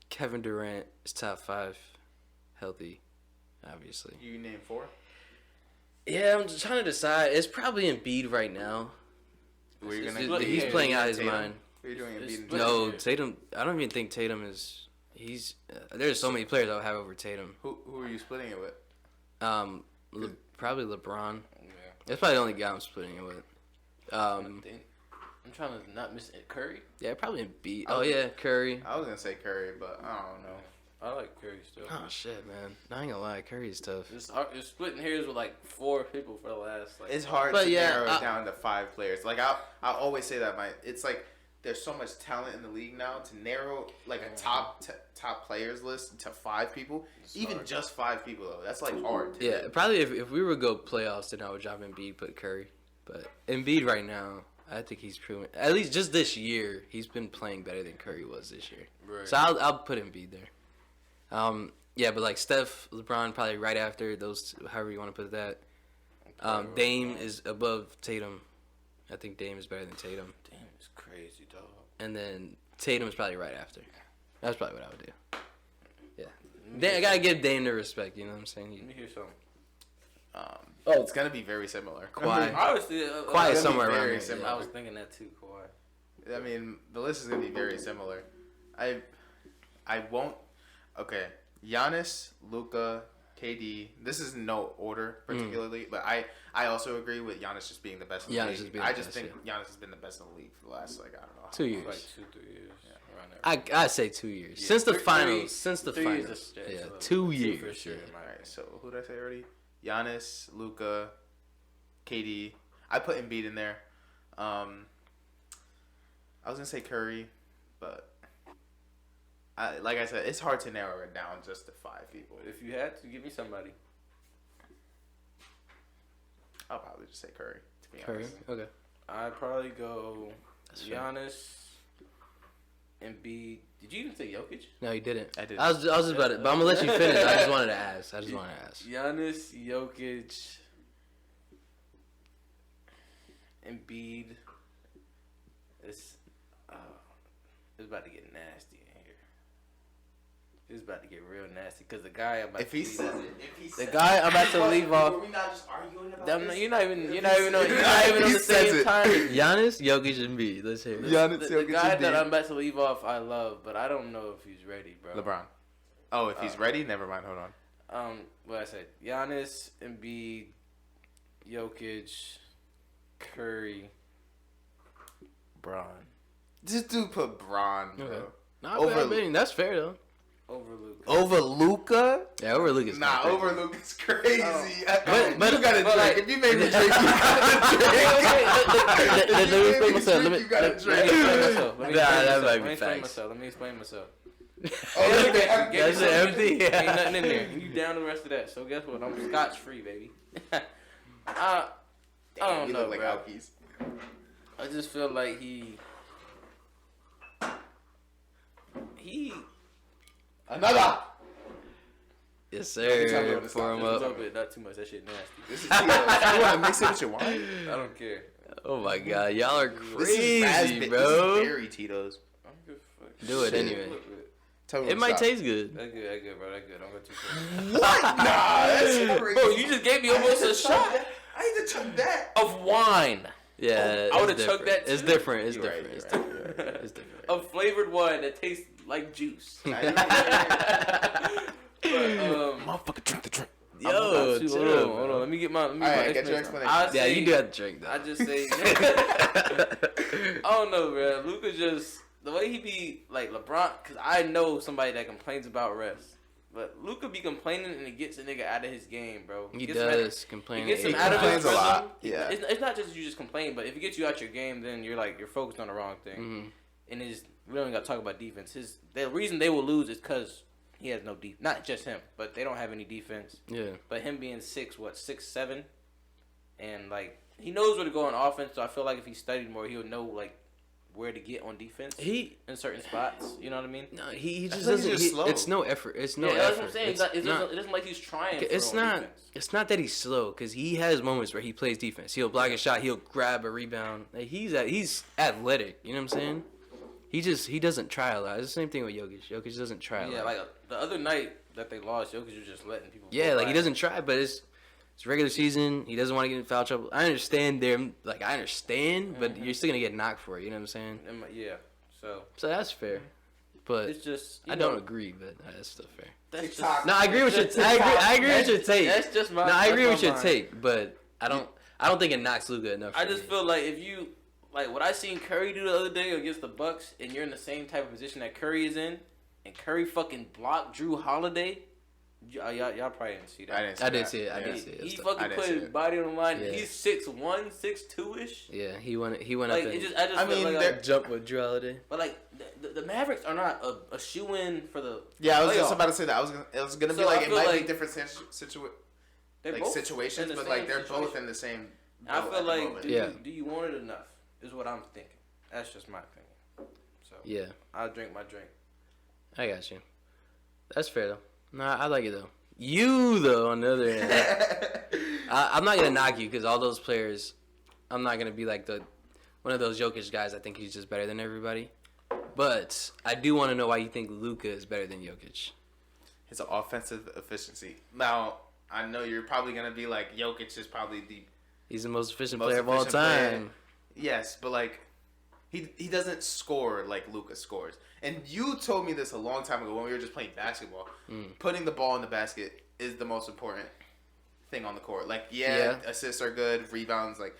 Kevin Durant is top 5. Healthy, obviously. You name 4. Yeah, I'm just trying to decide. It's probably Embiid right now. He's playing out his Tatum? mind. What are you doing It's Embiid? split. No, Tatum. I don't even think Tatum is. There's so many players I would have over Tatum. Who are you splitting it with? Probably LeBron. Yeah. That's probably the only guy I'm splitting it with. I'm trying to not miss it. Curry. Yeah, probably Embiid. Oh yeah, Curry. I was gonna say Curry, but I don't know. I like Curry still. Oh shit, man. I ain't gonna lie, Curry is tough. It's splitting hairs with like 4 people for the last. It's hard But to yeah, narrow it down to 5 players. Like I always say that it's like there's so much talent in the league now to narrow like a top players list to 5 people. Even hard. just 5 people though, that's like hard. To Yeah, do. probably if we were to go playoffs, then I would drop Embiid, put Curry. But Embiid right now, I think he's proven, at least just this year, he's been playing better than Curry was this year. Right. So I'll put Embiid there. Yeah, but like Steph, LeBron, probably right after those, however you want to put that. Dame is above Tatum. I think Dame is better than Tatum. Damn, it's crazy, dog. And then Tatum is probably right after. That's probably what I would do. Yeah. I gotta give Dame the respect, you know what I'm saying? Let me hear something. It's gonna be very similar. Kawhi. Obviously, Quiet gonna be somewhere around very here. similar. I was thinking that too, Kawhi. I mean, the list is gonna be very similar. I won't. Okay, Giannis, Luka, KD. This is no order particularly, but I also agree with Giannis just being the best in the Giannis league. just being I the just best, think Giannis has been the best in the league for the last I don't know. 2 years. Like 2-3 years. Around there. I say 2 years. Yeah, Since the three- finals. Since the 3 years finals. is a stretch, Yeah, so 2 2 years. for sure. Yeah. in my Alright, so who did I say already? Giannis, Luka, KD. I put Embiid in there. I was gonna say Curry, but like I said, it's hard to narrow it down just to 5 people. If you had to give me somebody, I'll probably just say Curry. To be Curry. honest. Okay. I'd probably go That's fair. Giannis, Embiid. Did you even say Jokic? No, you didn't. I did. I was just about it, but I'm gonna let you finish. I just wanted to ask. Giannis, Jokic, Embiid. It's about to get nasty in here. It's about to get real nasty because the guy I'm about If to he leave says off, it, if he the says guy I'm about to leave off. Are we not just arguing about Them, this? you're not even on He the says same it. time. Giannis, Jokic, and B. Let's hear it. Giannis, The Jokic, guy and that Embiid. I'm about to leave off, I love, but I don't know if he's ready, bro. LeBron. Oh, if he's ready, never mind. Hold on. What I said, Giannis, Embiid, Jokic, Curry, Braun. This dude put Braun, bro. Okay. Not Over- bad, man. That's fair though. Over Luka. Over Luca? Yeah, over Lucas. Nah, over Luca's crazy. But- you gotta but drink. like- If you made me drink, you gotta drink. Let me explain myself. Let me explain myself. That might be explain facts. myself. Let me explain myself. Oh, look Gave at me That's something- empty. Ain't nothing in there. And you down the rest of that. So guess what? I'm scotch free, baby. I don't you know, look like bro. Alkies. I just feel like he Another. Yes, Every time you sir. have to Pour stop, him a little up. bit, not too much. That shit nasty. This is Tito's. You want to mix it with your wine? I don't care. Oh my god, y'all are This is crazy, raspberry. bro. This is berry Tito's. I don't give a fuck. Do it Shit. anyway. Tell me It when might to stop. taste good. That good, bro. That good. Don't go too close. What? Nah, that's crazy. Bro, you just gave me almost a shot I need to chug that. of wine. Yeah, I would've it's chugged different. that It's too. different. It's You're right, different. It's you're right, different. you're right. It's different. A flavored wine that tastes like juice. But, Motherfucker, drink the drink. I'm Yo, about to. chill, Hold on. Let me get my. Alright, get your explanation. I Yeah, say, you do have to drink though. I just say. I don't know, bro. Luka just the way he be like LeBron, because I know somebody that complains about refs, but Luka be complaining and it gets a nigga out of his game, bro. He Gets him out- does complain. It gets him He out of his complains a lot. rhythm. Yeah. It's not just you just complain, but if it gets you out your game, then you're focused on the wrong thing. Mhm. And it's we don't got to talk about defense. The reason they will lose is because he has no defense. Not just him, but they don't have any defense. Yeah. But him being 6'7", and like he knows where to go on offense. So I feel like if he studied more, he'll know like where to get on defense He in certain spots. You know what I mean? no, he just I think he's doesn't. just slow. It's no effort. It's no yeah, effort. that's what I'm saying. It's It not- doesn't like he's trying. It's on not. defense. It's not that he's slow because he has moments where he plays defense. He'll block a shot. He'll grab a rebound. Like, he's athletic. You know what I'm saying? He doesn't try a lot. It's the same thing with Jokic. Jokic doesn't try a Yeah, lot. like the other night that they lost, Jokic was just letting people. Yeah, go like he by. doesn't try, but it's regular season. He doesn't want to get in foul trouble. I understand I understand, but you're still gonna get knocked for it. You know what I'm saying? Yeah, so So that's fair. But it's just I don't agree, but that's still fair. That's TikTok. just No, I agree with your. I agree with your take. That's just my. No, I agree that's with my your mind. take, but I don't think it knocks Luka enough. I for just me. feel like if you like what I seen Curry do the other day against the Bucks, and you're in the same type of position that Curry is in, and Curry fucking blocked Drew Holiday. Y'all probably didn't see that. I didn't see it. I did Yeah. see it. He That's fucking I didn't put see his it. body on the line. Yeah. He's 6'1", 6'2" ish. Yeah, he went Like up it and just, I just I feel mean, like, they're- jump with Drew Holiday. but like the Mavericks are not a shoe in for the. Yeah, I was just playoffs. about to say that. It was gonna be So I like it feel might like be different They're like both situations, in the but like same they're both situation. in the same. I boat feel at the like moment. do, Yeah. do you want it enough? Is what I'm thinking. That's just my opinion. So Yeah, I'll drink my drink. I got you. That's fair though. Nah, I like it though. You though, on the other hand, I'm not gonna knock you because all those players, I'm not gonna be like one of those Jokic guys. I think he's just better than everybody. But I do want to know why you think Luka is better than Jokic. His offensive efficiency. Now I know you're probably gonna be like Jokic is probably the He's the most efficient most player of all efficient player. time. Yes, but like he doesn't score like Luka scores. And you told me this a long time ago when we were just playing basketball. Putting the ball in the basket is the most important thing on the court. Like Yeah. assists are good, rebounds like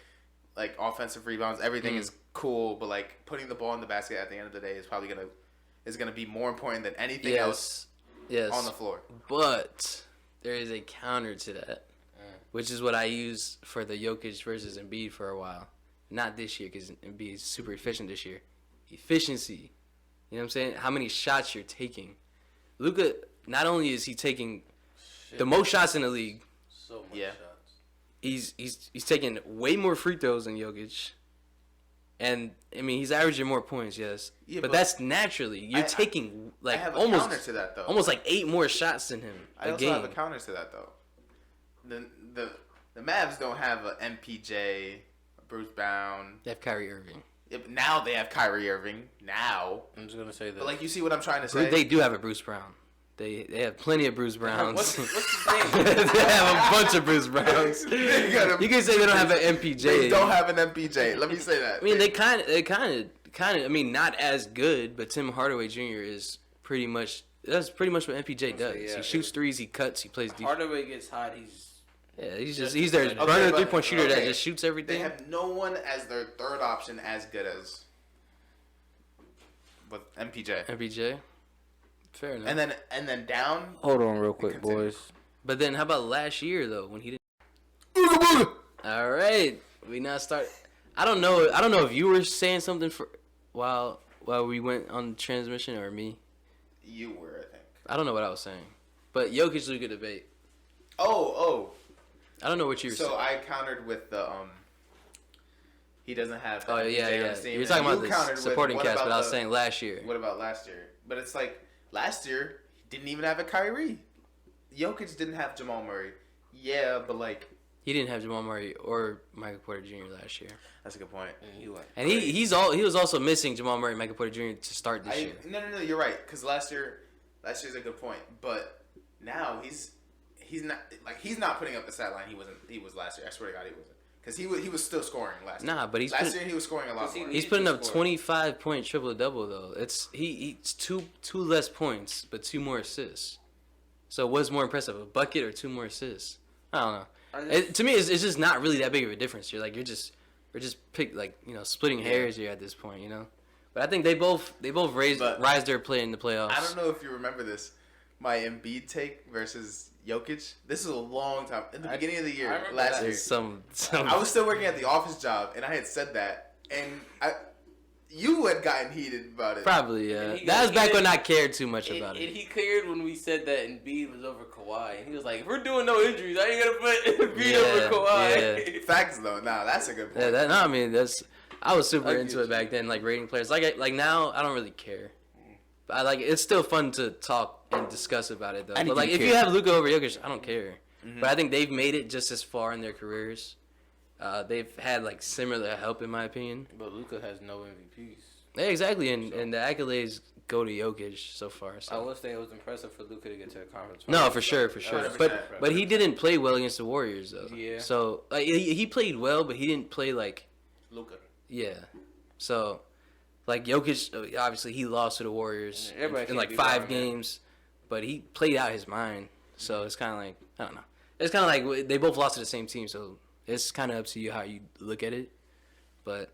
offensive rebounds, everything is cool, but like putting the ball in the basket at the end of the day is probably gonna be more important than anything else Yes. on the floor. But there is a counter to that, which is what I used for the Jokic versus Embiid for a while. Not this year because Embiid is super efficient this year. Efficiency. You know what I'm saying? How many shots you're taking. Luka, not only is he taking the most shots in the league, So much Yeah. shots. he's taking way more free throws than Jokic. And, I mean, he's averaging more points, yes. Yeah, but but that's naturally. You're taking, I like, have a counter almost to that though. almost like 8 more shots than him I a also game. have a counter to that though. The Mavs don't have a MPJ, a Bruce Brown. They have Kyrie Irving. Yeah, but now they have Kyrie Irving. Now, I'm just gonna say that. but like you see what I'm trying to say. They do have a Bruce Brown. They have plenty of Bruce Browns. What's his name? They have a bunch of Bruce Browns. You can say they don't have an MPJ. They don't have an MPJ. Let me say that. I mean, they kind of. I mean, not as good, but Tim Hardaway Jr. is pretty much. That's pretty much what MPJ does. Yeah, He shoots threes. He cuts. He plays defense. Hardaway gets hot. He's their burner 3-point shooter that just shoots everything. They have no one as their third option as good as with MPJ. MPJ. Fair enough. And then down. Hold on, real quick, Continue. boys. But then, how about last year though, when he didn't? All right, we now start. I don't know if you were saying something for while we went on transmission or me. You were, I think. I don't know what I was saying, but Jokic Luka debate. Oh. I don't know what you were saying. So I countered with the he doesn't have. Oh MPJ on yeah. his team, You're and talking you about the countered with, supporting what cast, about but I was the- saying last year. What about last year? But it's like last year he didn't even have a Kyrie. Jokic didn't have Jamal Murray. Yeah, but like He didn't have Jamal Murray or Michael Porter Jr. last year, that's a good point. and he was also missing Jamal Murray and Michael Porter Jr. to start this year. No, you're right. Because last year's a good point. But now he's not putting up the stat line he was last year. I swear to God he wasn't. Because he was still scoring last year. Nah, but last year he was scoring a lot more. He's putting up 25-point triple-double though. He's two less points, but 2 more assists. So what's more impressive, a bucket or 2 more assists? I don't know. To me, it's just not really that big of a difference. We're just splitting hairs here at this point, you know. But I think they both rise their play in the playoffs. I don't know if you remember this. My Embiid take versus Jokic. This is a long time. In the beginning of the year, last year. I was still working at the office job, and I had said that, and you had gotten heated about it. Probably, yeah. That was back when I cared too much about it. And he cared when we said that Embiid was over Kawhi. And he was like, if we're doing no injuries, I ain't going to put Embiid over Kawhi. Yeah. Facts, though. Nah, that's a good point. I was super into it back then, like rating players. Like now, I don't really care. But it's still fun to talk and discuss about it though. But like if you have Luka over Jokic, I don't care. Mm-hmm. But I think they've made it just as far in their careers. They've had like similar help in my opinion. But Luka has no MVPs. Yeah, exactly, and the accolades go to Jokic so far. So. I will say it was impressive for Luka to get to the conference. No, for sure. 100%. But he didn't play well against the Warriors though. Yeah. So like he played well, but he didn't play like Luka. Yeah. So like Jokic, obviously he lost to the Warriors in like 5 games, but he played out his mind. So it's kind of like I don't know. It's kind of like they both lost to the same team, so it's kind of up to you how you look at it. But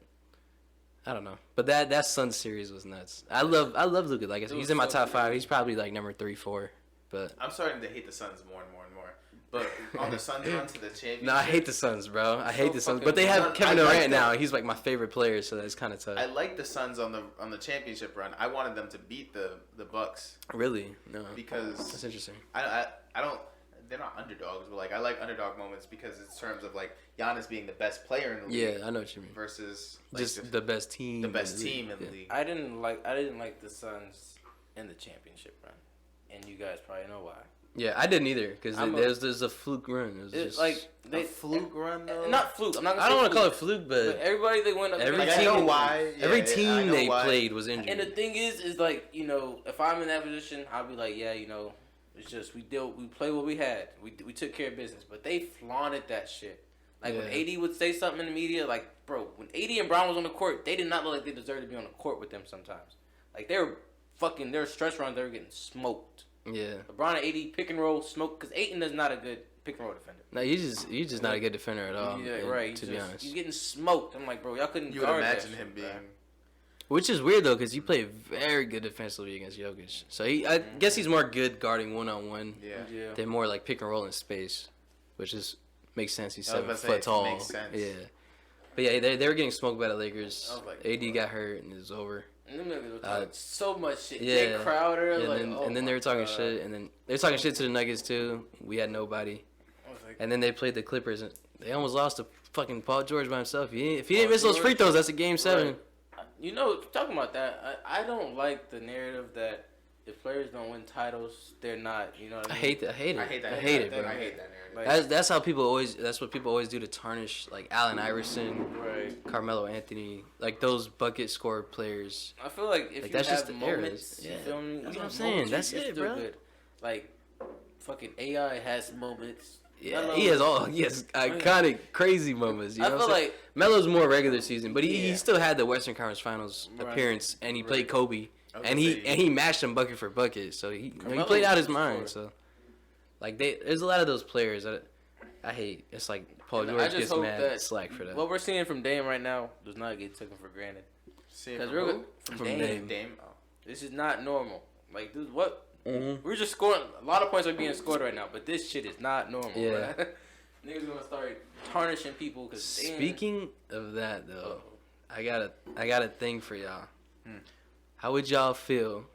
I don't know. But that Suns series was nuts. I love Luka. Like I said, he's in my top 5. He's probably like number 3, 4. But I'm starting to hate the Suns more and more and more. But on the Suns run to the championship. No, I hate the Suns, bro. I hate the Suns. But they have Kevin Durant now. He's like my favorite player, so that's kind of tough. I like the Suns on the championship run. I wanted them to beat the Bucks. Really? No. Because that's interesting. I don't. They're not underdogs, but like I like underdog moments because it's terms of like Giannis being the best player in the league. Yeah, I know what you mean. Versus like, just the best team. The best team in the league. I didn't like the Suns in the championship run, and you guys probably know why. Yeah, I didn't either because there's a fluke run. It was just like a fluke run though. Not fluke. I don't want to call it fluke, but everybody they went up. Every team, I know why. Yeah, every team they played was injured. And the thing is like if I'm in that position, I'll be like, yeah, it's just we play what we had. We took care of business, but they flaunted that shit. Like when AD would say something in the media, like bro, when AD and Brown was on the court, they did not look like they deserved to be on the court with them. Sometimes, like they were their stretch runs, they were getting smoked. Yeah. LeBron and AD pick and roll smoke because Ayton is not a good pick and roll defender. No, you're just not a good defender at all. Yeah, right. To be honest, he's getting smoked. I'm like, bro, y'all couldn't. You would imagine him being. Which is weird though, because he played very good defensively against Jokic. So I guess he's more good guarding 1-on-1. Yeah. Than more like pick and roll in space, which makes sense. He's 7 foot it tall. Makes sense. Yeah. But yeah, they were getting smoked by the Lakers. AD got hurt and it was over. And them niggas were talking so much shit. Yeah. Jay Crowder, and then they were talking shit, and then they were talking shit to the Nuggets too. We had nobody. And then they played the Clippers, and they almost lost to fucking Paul George by himself. If he didn't miss those free throws, that's a game 7. Right. Talking about that, I don't like the narrative that if players don't win titles, they're not. You know what I mean? I hate it, bro. I hate that narrative. That's how people always. That's what people always do to tarnish like Allen Iverson, right? Carmelo Anthony, like those bucket score players. I feel like if you that's have just the moments, eras. you feel me? That's what I'm saying. That's it, bro. Good. Like, fucking AI has moments. Yeah, Melo- he has iconic, crazy moments. You know I what feel I'm saying? like Melo's more regular season, but he Yeah. still had the Western Conference Finals Right. appearance, and he Right. played Kobe, I was and gonna he say- matched him bucket for bucket. So he Carmelo played out was his mind. scorer. So like there's a lot of those players that I hate. It's like Paul And I George just gets hope mad that slack for that. what we're seeing from Dame right now does not get taken for granted. See, Because from we're who? from From Dame. Dame. Dame. Oh. This is not normal. Like, this what Mm-hmm. we're just scoring. A lot of points are being scored right now, but this shit is not normal. Yeah. Bruh. Niggas gonna start tarnishing people because Speaking of that though, I got a thing for y'all. Hmm. How would y'all feel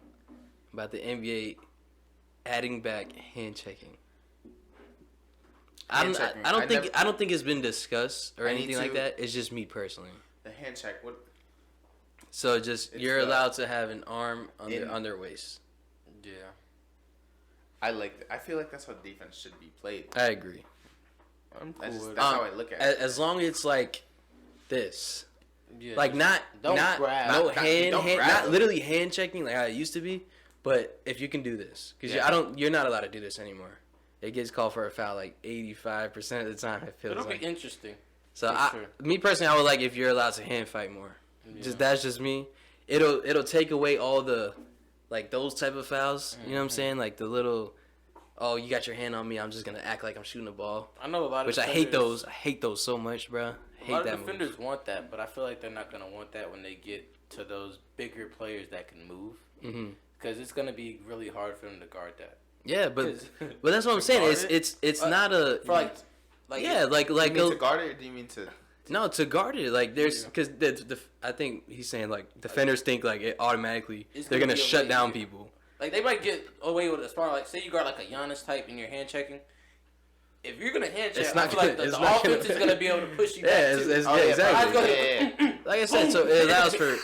about the NBA adding back hand checking? Hand checking. I don't think it's been discussed or I need anything like to- that. It's just me personally. The hand check. What? So just It's you're the- allowed to have an arm In- on their waist. yeah. I like. I feel like that's how defense should be played. I agree. I'm cool That's, just, with that's it. how I look at it. As long as it's like this. Yeah, Like not don't not grab. no Not- hand, don't hand grab not them. literally hand checking like how it used to be, but if you can do this because Yeah. you're not allowed to do this anymore. It gets called for a foul like 85% of the time. It feels It'll like. be interesting. So for sure. me personally, I would like if you're allowed to hand fight more. Yeah. Just that's just me. It'll take away all the like those type of fouls. You know what I'm saying? Like the little, oh you got your hand on me, I'm just gonna act like I'm shooting a ball. I know a lot of Which I hate defenders- those. I hate those so much, bro. A lot Hate of that move. defenders want that, but I feel like they're not gonna want that when they get to those bigger players that can move, hmm because it's gonna be really hard for them to guard that. Yeah, but 'Cause- that's what I'm To saying. guard It's it? not a For like yeah like Do you mean a, to guard it, or do you mean to? no to guard it. Like there's Yeah. because the I think he's saying like defenders think like it automatically It's they're gonna gonna be a shut way down easier. people. Like they might get away with a smart. Like say you guard like a Giannis type in your hand checking. If you're gonna hand check, It's I not feel like gonna- the it's not offense gonna- is gonna be able to push you Yeah, back it's, too. it's, Oh, yeah, yeah, exactly. but yeah. Like I said, so it allows for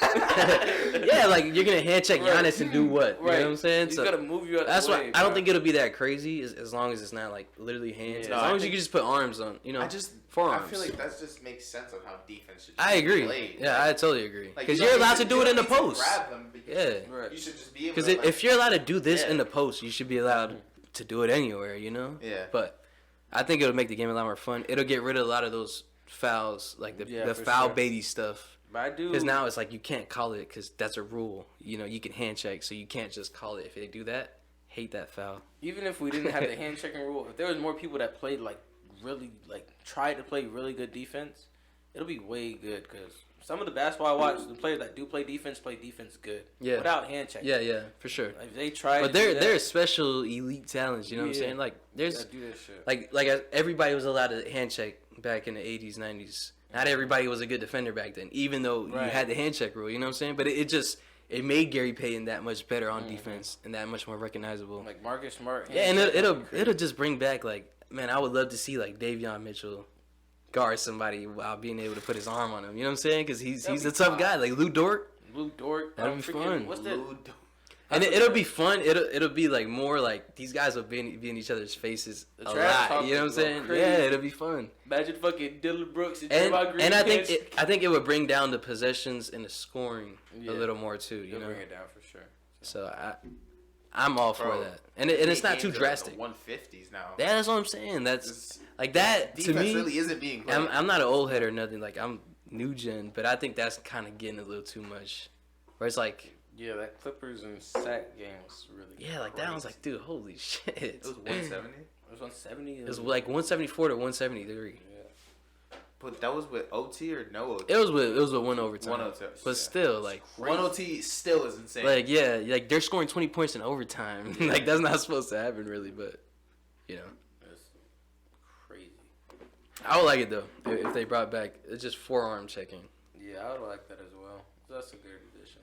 yeah, like you're gonna hand check Right. Giannis and do what? You know what I'm saying? He's So gonna move you out that's the why way, I don't bro. think it'll be that crazy as long as it's not like literally hands. Yeah. As No, I long as you think- can just put arms on, you know. I just forearms. I feel like that just makes sense of how defense should. I be agree. Played. Yeah, I totally agree. Like, Because you you're don't allowed need to do it in the you don't need to post. grab them because Yeah. Right. You should just be able. Because to, like, if you're allowed to do this Yeah. in the post, you should be allowed to do it anywhere, you know? Yeah. But I think it'll make the game a lot more fun. It'll get rid of a lot of those fouls, like the Yeah, for foul sure. baity stuff. But I do. Because now it's like you can't call it because that's a rule. You know, you can hand check, so you can't just call it. If they do that, hate that foul. Even if we didn't have the hand checking rule, if there was more people that played like really like tried to play really good defense, it'll be way good because some of the basketball I watch, the players that do play defense good. Yeah. Without hand checking. Yeah, for sure. Like, if they try. But they're special elite talents. You know what I'm Yeah. saying? Like there's do that shit. like everybody was allowed to hand check back in the 80s, 90s. Not everybody was a good defender back then, even though you Right. had the hand check rule. You know what I'm saying? But it made Gary Payton that much better on defense and that much more recognizable. Like Marcus Smart. Yeah, and hand check it'll would be crazy. it'll just bring back like, man, I would love to see like Davion Mitchell guard somebody while being able to put his arm on him. You know what I'm saying? Because he's That'd a be tough fine. guy. Like Lou Dort. Lou Dort. That'd be fun. What's that? Lou- And it'll be fun. It'll be like more like these guys will be in each other's faces The a trash lot. You know what I'm talk saying? will go Yeah, crazy. it'll be fun. Imagine fucking Dylan Brooks and And Draymond Green. and I think against- I think it would bring down the possessions and the scoring Yeah. a little more too. You It'll know, bring it down for sure. so I'm all for Bro, that. And it's not too games are in drastic. the 150s now. Yeah, that's what I'm saying. That's It's- like that to defense me. really isn't being played. I'm not an old head or nothing. Like I'm new gen, but I think that's kind of getting a little too much. Where it's like, Yeah, that Clippers and sack game was really. yeah, like that. I was like, dude, holy shit. It was 170, It was 170. It was like 174 to 173. Yeah. but that was with OT or no OT. It was with one overtime. One OT, But yeah. still, like, One OT still is insane. like yeah, like they're scoring 20 points in overtime. Like that's not supposed to happen, really. But you know, It's crazy. I would like it though if they brought back it's just forearm checking. Yeah, I would like that as well. That's a good addition.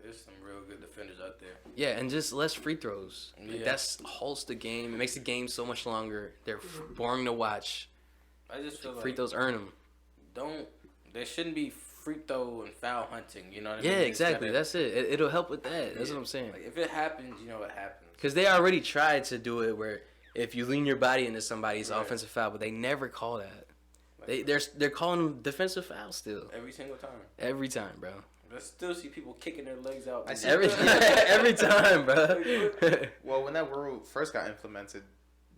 There's some real good defenders out there. Yeah, and just less free throws. Like, Yeah. that's halts the game. It makes the game so much longer. They're boring to watch. I just feel Free like throws earn them. there shouldn't be free throw and foul hunting. You know what I mean? Yeah, It's exactly. gotta- That's it. It'll help with that. That's Yeah. what I'm saying. Like, if it happens, you know what happens. Because they already tried to do it where if you lean your body into somebody's Right. offensive foul, but they never call that. Like, They're calling them defensive fouls still every single time. every time, bro. I still see people kicking their legs out. I see every time, bro. Well, when that rule first got implemented,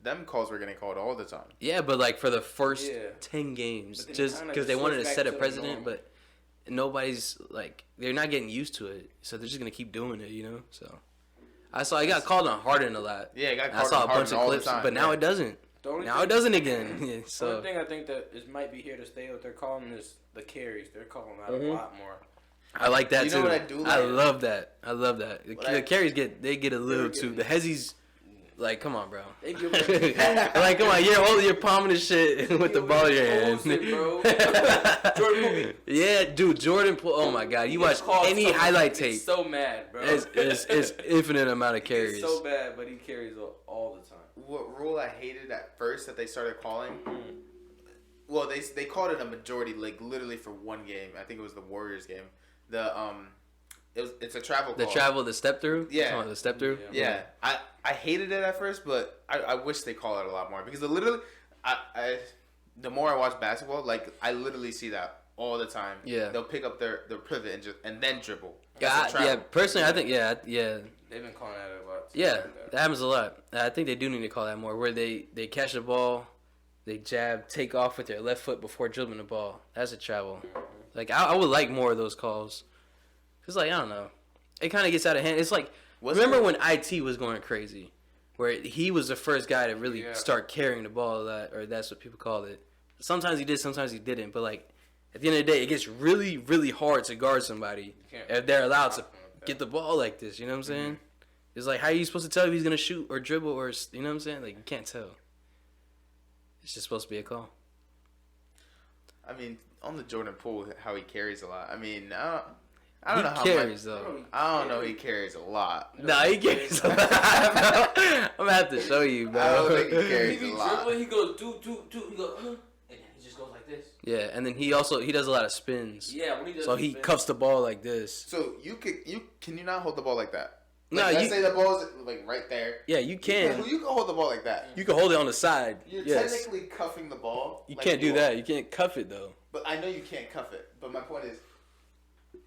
them calls were getting called all the time. Yeah, but like for the first 10 games, But then just kinda because they wanted to switched set a back to the precedent, norm. but nobody's like they're not getting used to it, so they're just gonna keep doing it, you know. So I saw I got called on Harden a lot. Yeah, it got I called saw on a bunch Harden of all clips, the time, but now yeah. it doesn't. The only Now thing- it doesn't again. Yeah, The so only thing I think that is might be here to stay, what they're calling is the carries. They're calling out Mhm. a lot more. I like that You too. know what I do I like? love that. I love that. The, What the I- carries get a little They're too. getting- The Hezzies, like, come on, bro. They give it- Like, come on, you're holding your palm in the shit with the ball in your hand. Explosive, bro. Jordan Poole. Yeah, dude, Jordan Poole. Oh my God, you He watch called any so- highlight he's tape. so mad, bro. It's infinite amount of He's carries. so bad, but he carries all the time. What rule I hated at first that they started calling? Mm. Well, they called it a majority, like literally for one game. I think it was the Warriors game. It's a travel call. The step through. Yeah. The step through. Yeah, I hated it at first, but I wish they call it a lot more because literally, the more I watch basketball, like I literally see that all the time. Yeah. They'll pick up their pivot and then dribble. Yeah, That's a travel. personally, I think, yeah. They've been calling that a lot. Yeah, that happens a lot. I think they do need to call that more, where they catch the ball, they jab, take off with their left foot before dribbling the ball. That's a travel. Like, I would like more of those calls. Because, like, I don't know. It kind of gets out of hand. It's like, remember when IT was going crazy? Where he was the first guy to really start carrying the ball a lot, or that's what people call it. Sometimes he did, sometimes he didn't. But, like, at the end of the day, it gets really, really hard to guard somebody if they're allowed to get the ball like this. You know what I'm saying? It's like, how are you supposed to tell if he's going to shoot or dribble or, you know what I'm saying? Like, you can't tell. It's just supposed to be a call. I mean, on the Jordan Poole, how he carries a lot. I mean, I don't know how carries, much. though. I don't know. He carries a lot. Nah, he carries a lot, bro. I'm going to have to show you, bro. I don't think he He carries be a lot. dribbling, he goes, do, he goes, and then he just goes like this. Yeah, and then he does a lot of spins. Yeah, when he does So he cuffs the ball like this. So can you not hold the ball like that? No, Like, let's you- say the ball's like right there. Yeah, you can. You can hold the ball like that. You can hold it on the side. You're Yes. technically cuffing the ball. You like can't do are. that. You can't cuff it, though. But I know you can't cuff it. But my point is,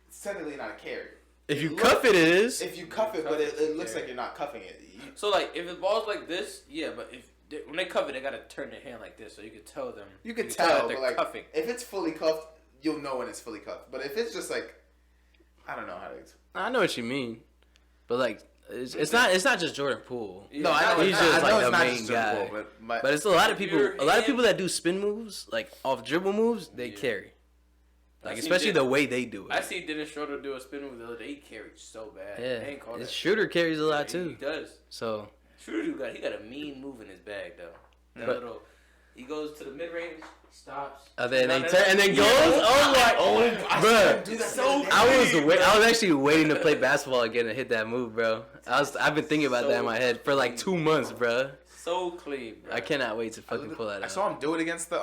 it's technically not a carry. If you cuff it, it is. If you cuff it, but it looks like you're not cuffing it. So, like, if the ball's like this, yeah, but when they cuff it, they got to turn their hand like this so you can tell them. You can that tell, they're but like, cuffing. if it's fully cuffed, you'll know when it's fully cuffed. But if it's just like, I don't know how to explain. I know what you mean. But, like, it's not just Jordan Poole. Yeah, No, I know He's it's just not, I like know the it's not main just Jordan guy. Poole, but But it's a lot of people. Your A lot of hand- people that do spin moves, like off dribble moves, they carry. Like, especially the way they do it. I see Dennis Schroeder do a spin move the other day. He carried so bad. They Yeah, ain't call his that. shooter carries a lot He too. does. So Schroeder he got a mean move in his bag though. That But- little, he goes to the mid range, stops, then No, they no, turn no. and then Yeah. goes. Oh my, bro! do that So I was actually waiting to play basketball again and hit that move, bro. I've been thinking about that in my head for like 2 months, bro. so clean, bro. I cannot wait to fucking pull that I out. saw him do it against the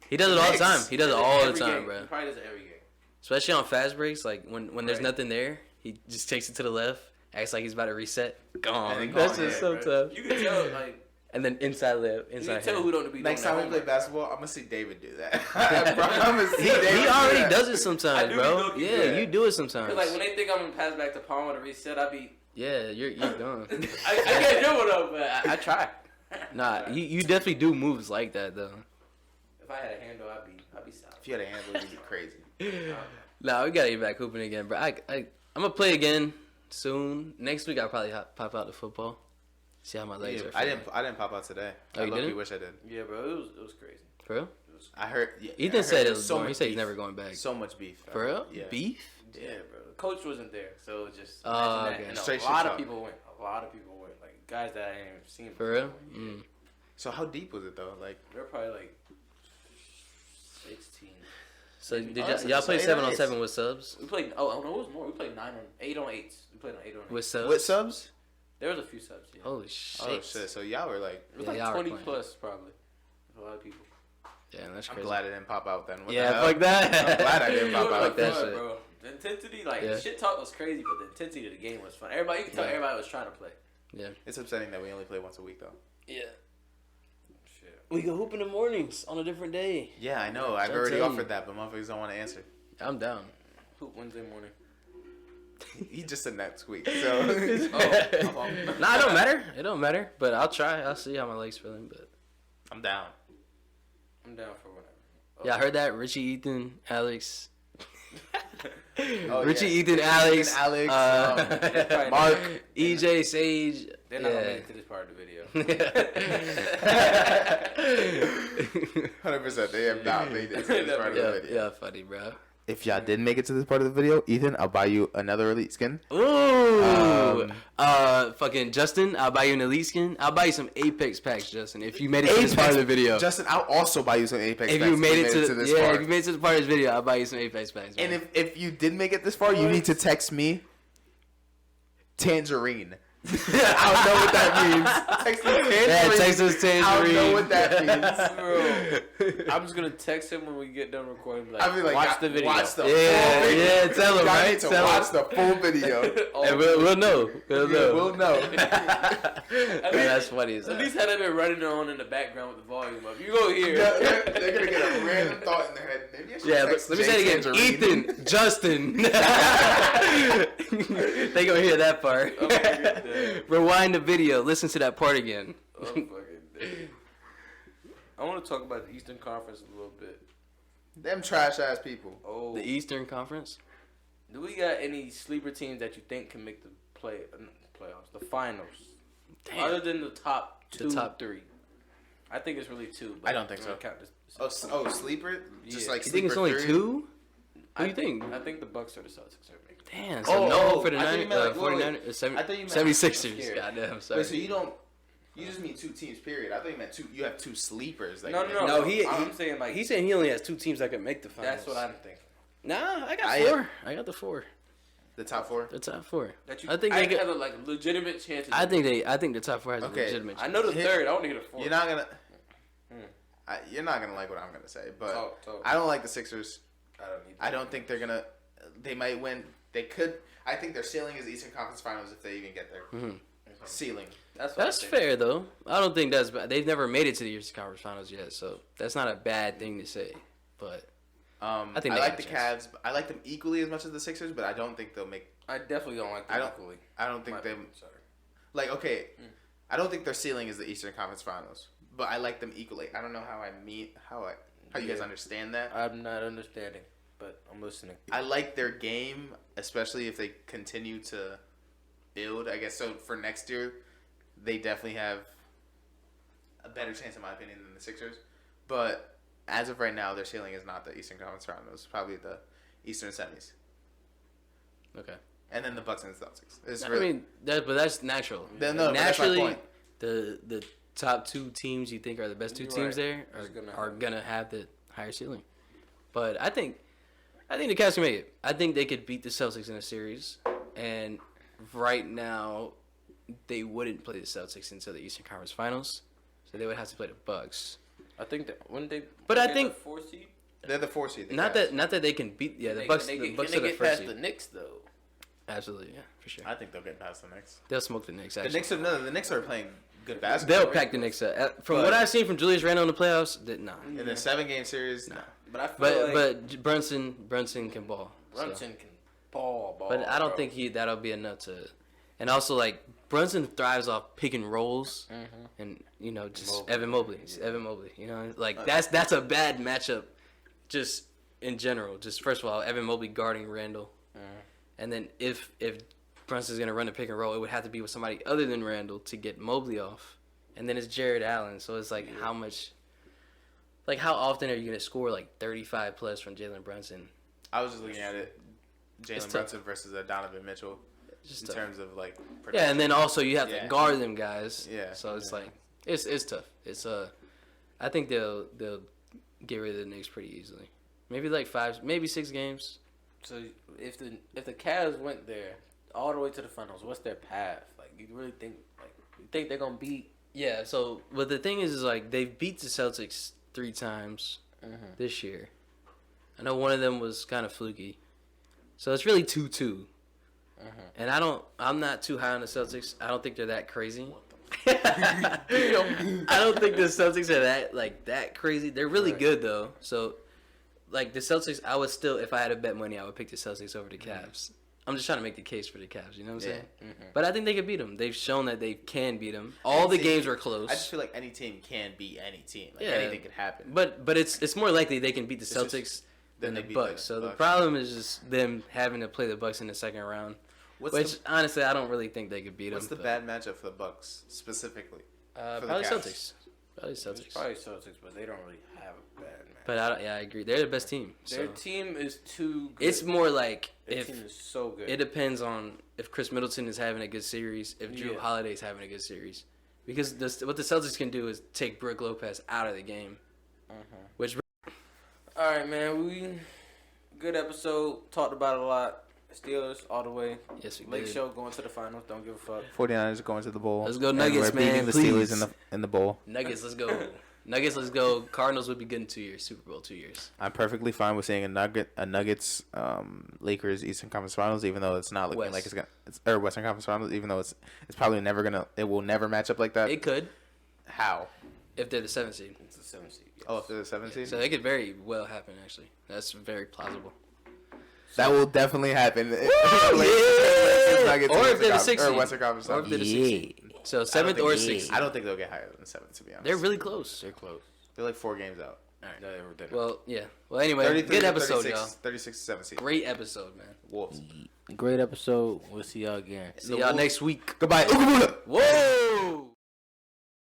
He does it all the Knicks. time. He does it all the Every time, game. bro. He probably does it every game. Especially on fast breaks, like when there's Right. nothing there, he just takes it to the left, acts like he's about to reset, gone. And then That's gone, just yeah, so Bro. tough. You can tell, like, And then inside left, you inside can tell hand. who don't be Next doing time we that play homework. basketball, I'm gonna see David do that. I promise. He already does it I sometimes, do bro. know you Yeah, do that. you do it sometimes. Cause like when they think I'm gonna pass back to Palma to reset, I be Yeah, you're done. I can't dribble though, but I try. Nah, you definitely do moves like that though. If I had a handle, I'd be solid. If you had a handle, you'd be crazy. Nah, we gotta get back hooping again, bro. I'm gonna play again soon. Next week I'll probably pop out the football. See how my legs are. I feeling. didn't pop out today. Oh, I you luckily didn't? wish I did. Yeah, bro, it was crazy. For real? I heard. Yeah, I Ethan heard said it there's was so going. He much said he's beef. never going back. So much beef. For real? Yeah. Beef? Yeah, bro. The coach wasn't there, so it just Oh, imagine that. okay. And Straight a shit lot talk. of people went. A lot of people went. Like guys that I ain't even seen. For real? Mm. So how deep was it though? Like They're probably like 16. So did that's y'all play eight 7 on on eights. 7 with subs? We played. Oh no, it was more. We played 8 on 8s. We played on 8 on 8. With subs? with subs? There was a few subs. Yeah. Holy shit! Oh shit! So y'all were like, It was Yeah, like y'all were 20 playing. plus probably. A lot of people. Yeah, that's I'm crazy. glad it didn't pop out then. What the Yeah, hell? fuck that. I'm glad I didn't It pop was out. Fuck that fun, shit. bro. The intensity, like Yeah. the shit talk was crazy, but the intensity of the game was fun. Everybody, you could tell Yeah. everybody was trying to play. Yeah. It's upsetting that we only play once a week though. Yeah. Shit. We go hoop in the mornings on a different day. Yeah, I know. I've I'll already tell you. offered that, but motherfuckers don't want to answer. I'm down. Hoop Wednesday morning. He just said next week. So. Nah, it don't matter. It don't matter. But I'll try. I'll see how my leg's feeling. But I'm down. I'm down for whatever. yeah, I heard that Richie, Ethan, Alex. Oh, Richie, yeah. Ethan, Alex, Mark, EJ, Sage. They're not gonna make it to this part of the video. 100%. They have not made it to this part of the video. Yeah, funny, bro. If y'all did make it to this part of the video, Ethan, I'll buy you another elite skin. Ooh. Fucking Justin, I'll buy you an elite skin. I'll buy you some Apex packs, Justin. If you made it to this part of the video. Justin, I'll also buy you some Apex If packs. you made it to this yeah, part. if you made it to the part of this video, I'll buy you some Apex packs. Man. And if you did make it this far, you need to text me Tangerine. I don't know what that means. Text me Tangerine. Yeah, text us Tangerine. I don't know what that means. Bro, I'm just gonna text him when we get done recording. Like, I mean, like, watch the video. Watch the full Yeah, video. yeah, tell him, Y'all right? need to Tell watch him. the full video. And we'll know. We'll know. We'll know. At least, That's funny as at hell. least had it been running on in the background with the volume up. You go here. They're gonna get a random thought in their head. Maybe I should Yeah, text let me Jay say it again. Tangerine. Ethan, Justin. They gonna hear that part. Oh, my goodness. Rewind the video. Listen to that part again. Oh, fucking day. I want to talk about the Eastern Conference a little bit. Them trash ass people. Oh, The Eastern Conference. do we got any sleeper teams that you think can make the playoffs, the finals? Damn. Other than the top two, top three. I think it's really two. But I don't think I'm so. gonna count this. Sleeper? Just Yeah. like You think it's sleeper only three? two? What do you think? I think the Bucks or the Celtics are making. Damn. So Oh, no oh, hope for the I thought you meant like- 49ers, I thought you meant- 76ers. I'm scared. Goddamn, sorry. Wait, so you just mean two teams, period. I thought you meant two. You have two sleepers. That No, you no, make. no. No, I'm saying like He's saying he only has two teams that can make the finals. that's what I'm thinking. Nah, I got I- four. I got the four. The top four. The top four. That you, I think they have get. a like legitimate chance. I think the top four has Okay. a legitimate. I know the Hit- third. I want to get a fourth. You're not gonna. You're not gonna like what I'm gonna say, but Talk. I don't like the Sixers. I don't need. I don't think they're gonna. They might win. They could. I think their ceiling is Eastern Conference Finals if they even get there. Ceiling. That's what I That's think. fair though. I don't think that's bad. They've never made it to the Eastern Conference Finals yet, so that's not a bad thing to say. But I think I they like have the a chance. Cavs. I like them equally as much as the Sixers, but I don't think they'll make. I definitely don't like them I don't- equally. I don't think My they. opinion, sorry. Like okay, I don't think their ceiling is the Eastern Conference Finals, but I like them equally. I don't know how how you guys Yeah. understand that. I'm not understanding, but I'm listening. I like their game, especially if they continue to build. I guess so. For next year, they definitely have a better chance, in my opinion, than the Sixers. But as of right now, their ceiling is not the Eastern Conference Finals. Probably the Eastern semis, okay. and then the Bucks and the Celtics. It's I really, mean, but that's natural. No, but that's my naturally, point. the top two teams you think are the best two You're teams right. there It's gonna are happen. gonna have the higher ceiling. But I think the Cavs can make it. I think they could beat the Celtics in a series, and right now they wouldn't play the Celtics until the Eastern Conference Finals, so they would have to play the Bucks. I think that when they. But I get think- the 4 seed. they're the 4 seed. the Not Cavs. that they can beat the Bucks. The Bucks are Can the they get first past seed. the Knicks though? Absolutely, yeah, for sure. I think they'll get past the Knicks. They'll smoke the Knicks. The Actually. Knicks are the Knicks are playing good basketball. They'll pack the Knicks up. From But- what I've seen from Julius Randle in the playoffs, nah. in the 7-game series. No. But I feel But like Brunson can ball. so. Brunson can ball. But I don't bro. think that'll be enough to. And also, like, Brunson thrives off pick and rolls, and just Mobley. Evan Mobley. It's Evan Mobley. Like that's a bad matchup, just in general. Just first of all, Evan Mobley guarding Randall, and then if Brunson's gonna run the pick and roll, it would have to be with somebody other than Randall to get Mobley off, and then it's Jared Allen. So it's like how much. Like, how often are you gonna score like 35 plus from Jalen Brunson? I was just looking at it. It's Jalen tough. Brunson versus Donovan Mitchell Just in tough. terms of like. Yeah, and then also you have Yeah. to guard them guys. Yeah. So it's like it's tough. It's I think they'll get rid of the Knicks pretty easily. Maybe like 5, maybe 6 games. So if the Cavs went there all the way to the finals, what's their path? Like you really think they're gonna beat? Yeah. So, but the thing is like they've beat the Celtics 3 times this year. I know one of them was kind of fluky. So it's really 2-2. And I'm not too high on the Celtics. I don't think they're that crazy. I don't think the Celtics are that crazy. They're really good though. So like the Celtics, I would still, if I had to bet money, I would pick the Celtics over the Cavs. I'm just trying to make the case for the Cavs. You know what I'm saying? Mm-hmm. But I think they could beat them. They've shown that they can beat them. All the games were close. I just feel like any team can beat any team. Like anything could happen. But it's more likely they can beat the Celtics than the Bucks. So the problem is just them having to play the Bucks in the second round. Honestly, I don't really think they could beat them. What's the bad matchup for the Bucks specifically? Probably Celtics. Probably Celtics. Probably Celtics, but they don't really have a bad match. But I agree. They're the best team. Their team is too good. It's more like Their team is so good. It depends on if Chris Middleton is having a good series, if Drew Holiday's having a good series. Because what the Celtics can do is take Brook Lopez out of the game. Which. All right, man. Good episode. Talked about it a lot. Steelers all the way. Yes, we Lake did. Show going to the finals. Don't give a fuck. 49ers are going to the bowl. Let's go Nuggets, and we're beating man. the Please. Steelers in the bowl. Nuggets, let's go. Nuggets, let's go. Cardinals would be good in 2 years. Super Bowl 2 years. I'm perfectly fine with seeing a Nuggets Lakers Eastern Conference Finals, even though it's not looking like or Western Conference Finals, even though it's probably it will never match up like that. It could. How? If they're the 7th seed. It's the 7th seed. Yes. Oh, if they're the 7th seed? So it could very well happen, actually. That's very plausible. That will definitely happen. Yeah. Nuggets Or if they're the 6th seed. or Western Conference Or if Finals. they're the 6th seed. So 7th or 6th seed. I don't think they'll get higher than 7th, to be honest. They're really close. They're close. They're like 4 games out. All right. No, they're Well, yeah. Well, anyway, good episode, 36, y'all. 36 to 7 seed. Great episode, man. Wolves. Great episode. We'll see y'all again. See y'all next week. Goodbye. Whoa!